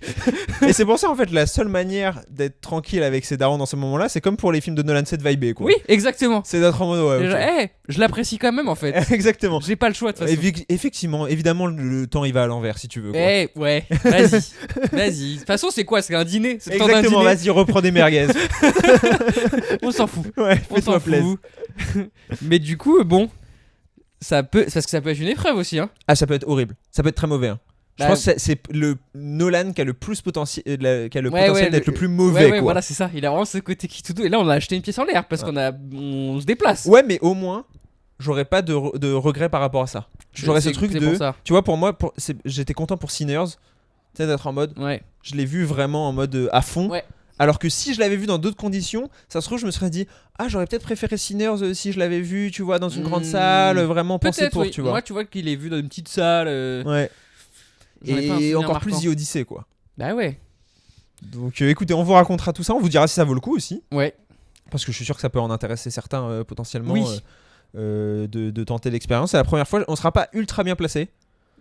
Speaker 3: Et c'est pour ça en fait la seule manière d'être tranquille avec ses darons dans ce moment-là, c'est comme pour les films de Nolan, c'est de vibrer quoi.
Speaker 4: Oui, exactement.
Speaker 3: C'est d'être en mode ouais.
Speaker 4: Et genre,
Speaker 3: ok.
Speaker 4: hey, je l'apprécie quand même en fait.
Speaker 3: Exactement.
Speaker 4: J'ai pas le choix de toute façon.
Speaker 3: Effectivement, évidemment le temps il va à l'envers si tu veux. Quoi.
Speaker 4: Eh ouais, vas-y. Vas-y. De toute façon, c'est quoi? C'est un dîner. C'est le temps d'un
Speaker 3: Exactement.
Speaker 4: dîner.
Speaker 3: Vas-y reprends des merguez.
Speaker 4: On s'en fout.
Speaker 3: Ouais.
Speaker 4: On
Speaker 3: Fais-toi
Speaker 4: s'en
Speaker 3: plaisir.
Speaker 4: fout. Mais du coup, bon, ça peut, parce que ça peut être une épreuve aussi, hein.
Speaker 3: Ah ça peut être horrible. Ça peut être très mauvais. Hein. Je
Speaker 4: Bah,
Speaker 3: pense que c'est le Nolan qui a le plus potentiel, qui a le
Speaker 4: Ouais,
Speaker 3: potentiel
Speaker 4: ouais,
Speaker 3: d'être le plus mauvais
Speaker 4: Ouais,
Speaker 3: quoi.
Speaker 4: voilà, c'est ça. Il a vraiment ce côté qui tout doux. Et là, on a acheté une pièce en l'air parce qu'on se déplace.
Speaker 3: Ouais, mais au moins, j'aurais pas de regret par rapport à ça. J'aurais ce truc
Speaker 4: c'est
Speaker 3: de.
Speaker 4: pour ça.
Speaker 3: Tu vois, pour moi, j'étais content pour Sinners, tu sais, d'être en mode.
Speaker 4: Ouais.
Speaker 3: Je l'ai vu vraiment en mode à fond.
Speaker 4: Ouais.
Speaker 3: Alors que si je l'avais vu dans d'autres conditions, ça se trouve, je me serais dit, ah, j'aurais peut-être préféré Sinners si je l'avais vu, tu vois, dans une grande salle, vraiment pensé
Speaker 4: Peut-être,
Speaker 3: pour,
Speaker 4: oui.
Speaker 3: tu vois.
Speaker 4: Moi, tu vois qu'il est vu dans une petite salle.
Speaker 3: Ouais.
Speaker 4: J'en ai pas un
Speaker 3: Et
Speaker 4: souvenir
Speaker 3: encore plus
Speaker 4: marquant.
Speaker 3: The Odyssey, quoi.
Speaker 4: Bah ouais.
Speaker 3: Donc écoutez, on vous racontera tout ça, on vous dira si ça vaut le coup aussi.
Speaker 4: Ouais.
Speaker 3: Parce que je suis sûr que ça peut en intéresser certains potentiellement
Speaker 4: Oui.
Speaker 3: de tenter l'expérience. C'est la première fois, on sera pas ultra bien placé.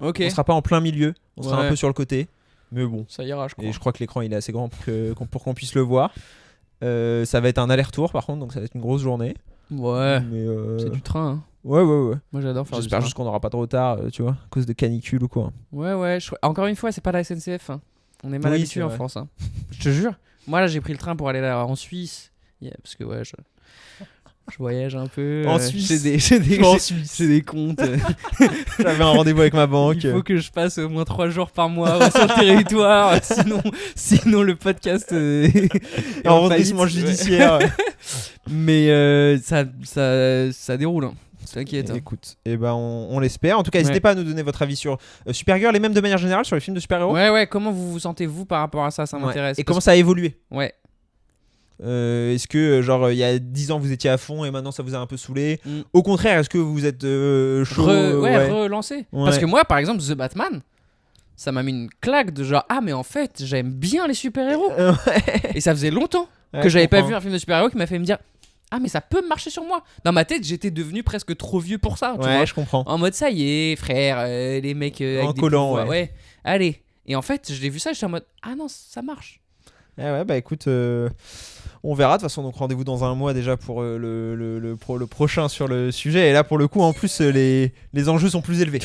Speaker 4: Ok.
Speaker 3: On sera pas en plein milieu, on sera
Speaker 4: Ouais.
Speaker 3: un peu sur le côté. Mais bon.
Speaker 4: Ça ira, je crois.
Speaker 3: Et je crois que l'écran il est assez grand pour qu'on puisse le voir. Ça va être un aller-retour par contre, donc ça va être une grosse journée.
Speaker 4: Ouais.
Speaker 3: Mais
Speaker 4: C'est du train, hein.
Speaker 3: ouais.
Speaker 4: Moi, j'adore faire du
Speaker 3: J'espère
Speaker 4: train.
Speaker 3: juste qu'on n'aura pas de retard, tu vois, à cause de canicule ou quoi.
Speaker 4: Ouais. Encore une fois, c'est pas la SNCF. Hein. On est mal
Speaker 3: Oui,
Speaker 4: habitué
Speaker 3: c'est
Speaker 4: en
Speaker 3: vrai.
Speaker 4: France. Hein. Je te jure. Moi, là, j'ai pris le train pour aller là en Suisse. Yeah, parce que, ouais, je voyage un peu.
Speaker 3: En Suisse.
Speaker 4: J'ai
Speaker 3: En
Speaker 4: des comptes.
Speaker 3: J'avais un rendez-vous avec ma banque.
Speaker 4: Il faut que je passe au moins 3 jours par mois sur le territoire. Sinon, le podcast est
Speaker 3: En
Speaker 4: en
Speaker 3: redressement
Speaker 4: faillite.
Speaker 3: judiciaire.
Speaker 4: Mais ça déroule. Hein. T'inquiète. Hein.
Speaker 3: Écoute, on l'espère. En tout cas, n'hésitez
Speaker 4: Ouais.
Speaker 3: pas à nous donner votre avis sur Supergirl et même de manière générale sur les films de super-héros.
Speaker 4: Ouais. Comment vous vous sentez-vous par rapport à ça? Ça
Speaker 3: Ouais.
Speaker 4: m'intéresse.
Speaker 3: Et comment ça a évolué?
Speaker 4: Ouais.
Speaker 3: Est-ce que genre il y a 10 ans vous étiez à fond et maintenant ça vous a un peu saoulé?
Speaker 4: Mm.
Speaker 3: Au contraire, est-ce que vous êtes chaud?
Speaker 4: Relancer.
Speaker 3: Ouais.
Speaker 4: Parce que moi, par exemple, The Batman, ça m'a mis une claque de genre, ah, mais en fait, j'aime bien les super-héros. Et ça faisait longtemps
Speaker 3: Ouais,
Speaker 4: que
Speaker 3: je
Speaker 4: j'avais pas
Speaker 3: comprends.
Speaker 4: vu un film de super-héros qui m'a fait me dire, ah, mais ça peut marcher sur moi. Dans ma tête, j'étais devenu presque trop vieux pour ça. Tu vois.
Speaker 3: Ouais, je comprends.
Speaker 4: En mode, ça y est, frère, les mecs avec
Speaker 3: En
Speaker 4: des
Speaker 3: collant,
Speaker 4: pouvoirs,
Speaker 3: ouais.
Speaker 4: allez. Et en fait, je l'ai vu ça, j'étais en mode, ah non, ça marche.
Speaker 3: Ouais, bah écoute, on verra. De toute façon, donc rendez-vous dans un mois déjà pour le prochain sur le sujet. Et là, pour le coup, en plus, les enjeux sont plus élevés.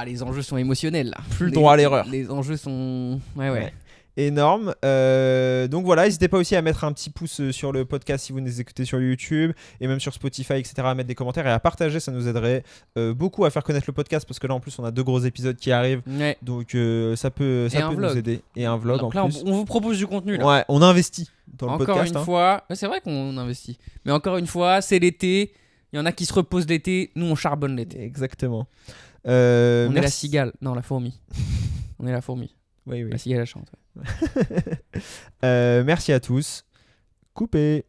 Speaker 4: Les enjeux sont émotionnels là.
Speaker 3: Plus le droit à l'erreur.
Speaker 4: Les enjeux sont. Ouais.
Speaker 3: Énorme. Donc voilà, n'hésitez pas aussi à mettre un petit pouce sur le podcast si vous nous écoutez sur YouTube et même sur Spotify, etc. À mettre des commentaires et à partager, ça nous aiderait beaucoup à faire connaître le podcast parce que là en plus on a 2 gros épisodes qui arrivent,
Speaker 4: Ouais.
Speaker 3: donc ça peut
Speaker 4: un
Speaker 3: nous
Speaker 4: vlog.
Speaker 3: aider. Et un vlog
Speaker 4: Donc
Speaker 3: en
Speaker 4: là,
Speaker 3: plus.
Speaker 4: on vous propose du contenu là.
Speaker 3: Ouais, on investit dans le
Speaker 4: Encore
Speaker 3: podcast.
Speaker 4: une
Speaker 3: hein.
Speaker 4: fois, ouais, c'est vrai qu'on investit. Mais encore une fois, c'est l'été. Il y en a qui se reposent l'été. Nous, on charbonne l'été.
Speaker 3: Exactement.
Speaker 4: On est la
Speaker 3: merci.
Speaker 4: cigale. Non, la fourmi. On est la fourmi.
Speaker 3: Oui.
Speaker 4: La cigale, elle chante. Ouais.
Speaker 3: Merci à tous. Coupé.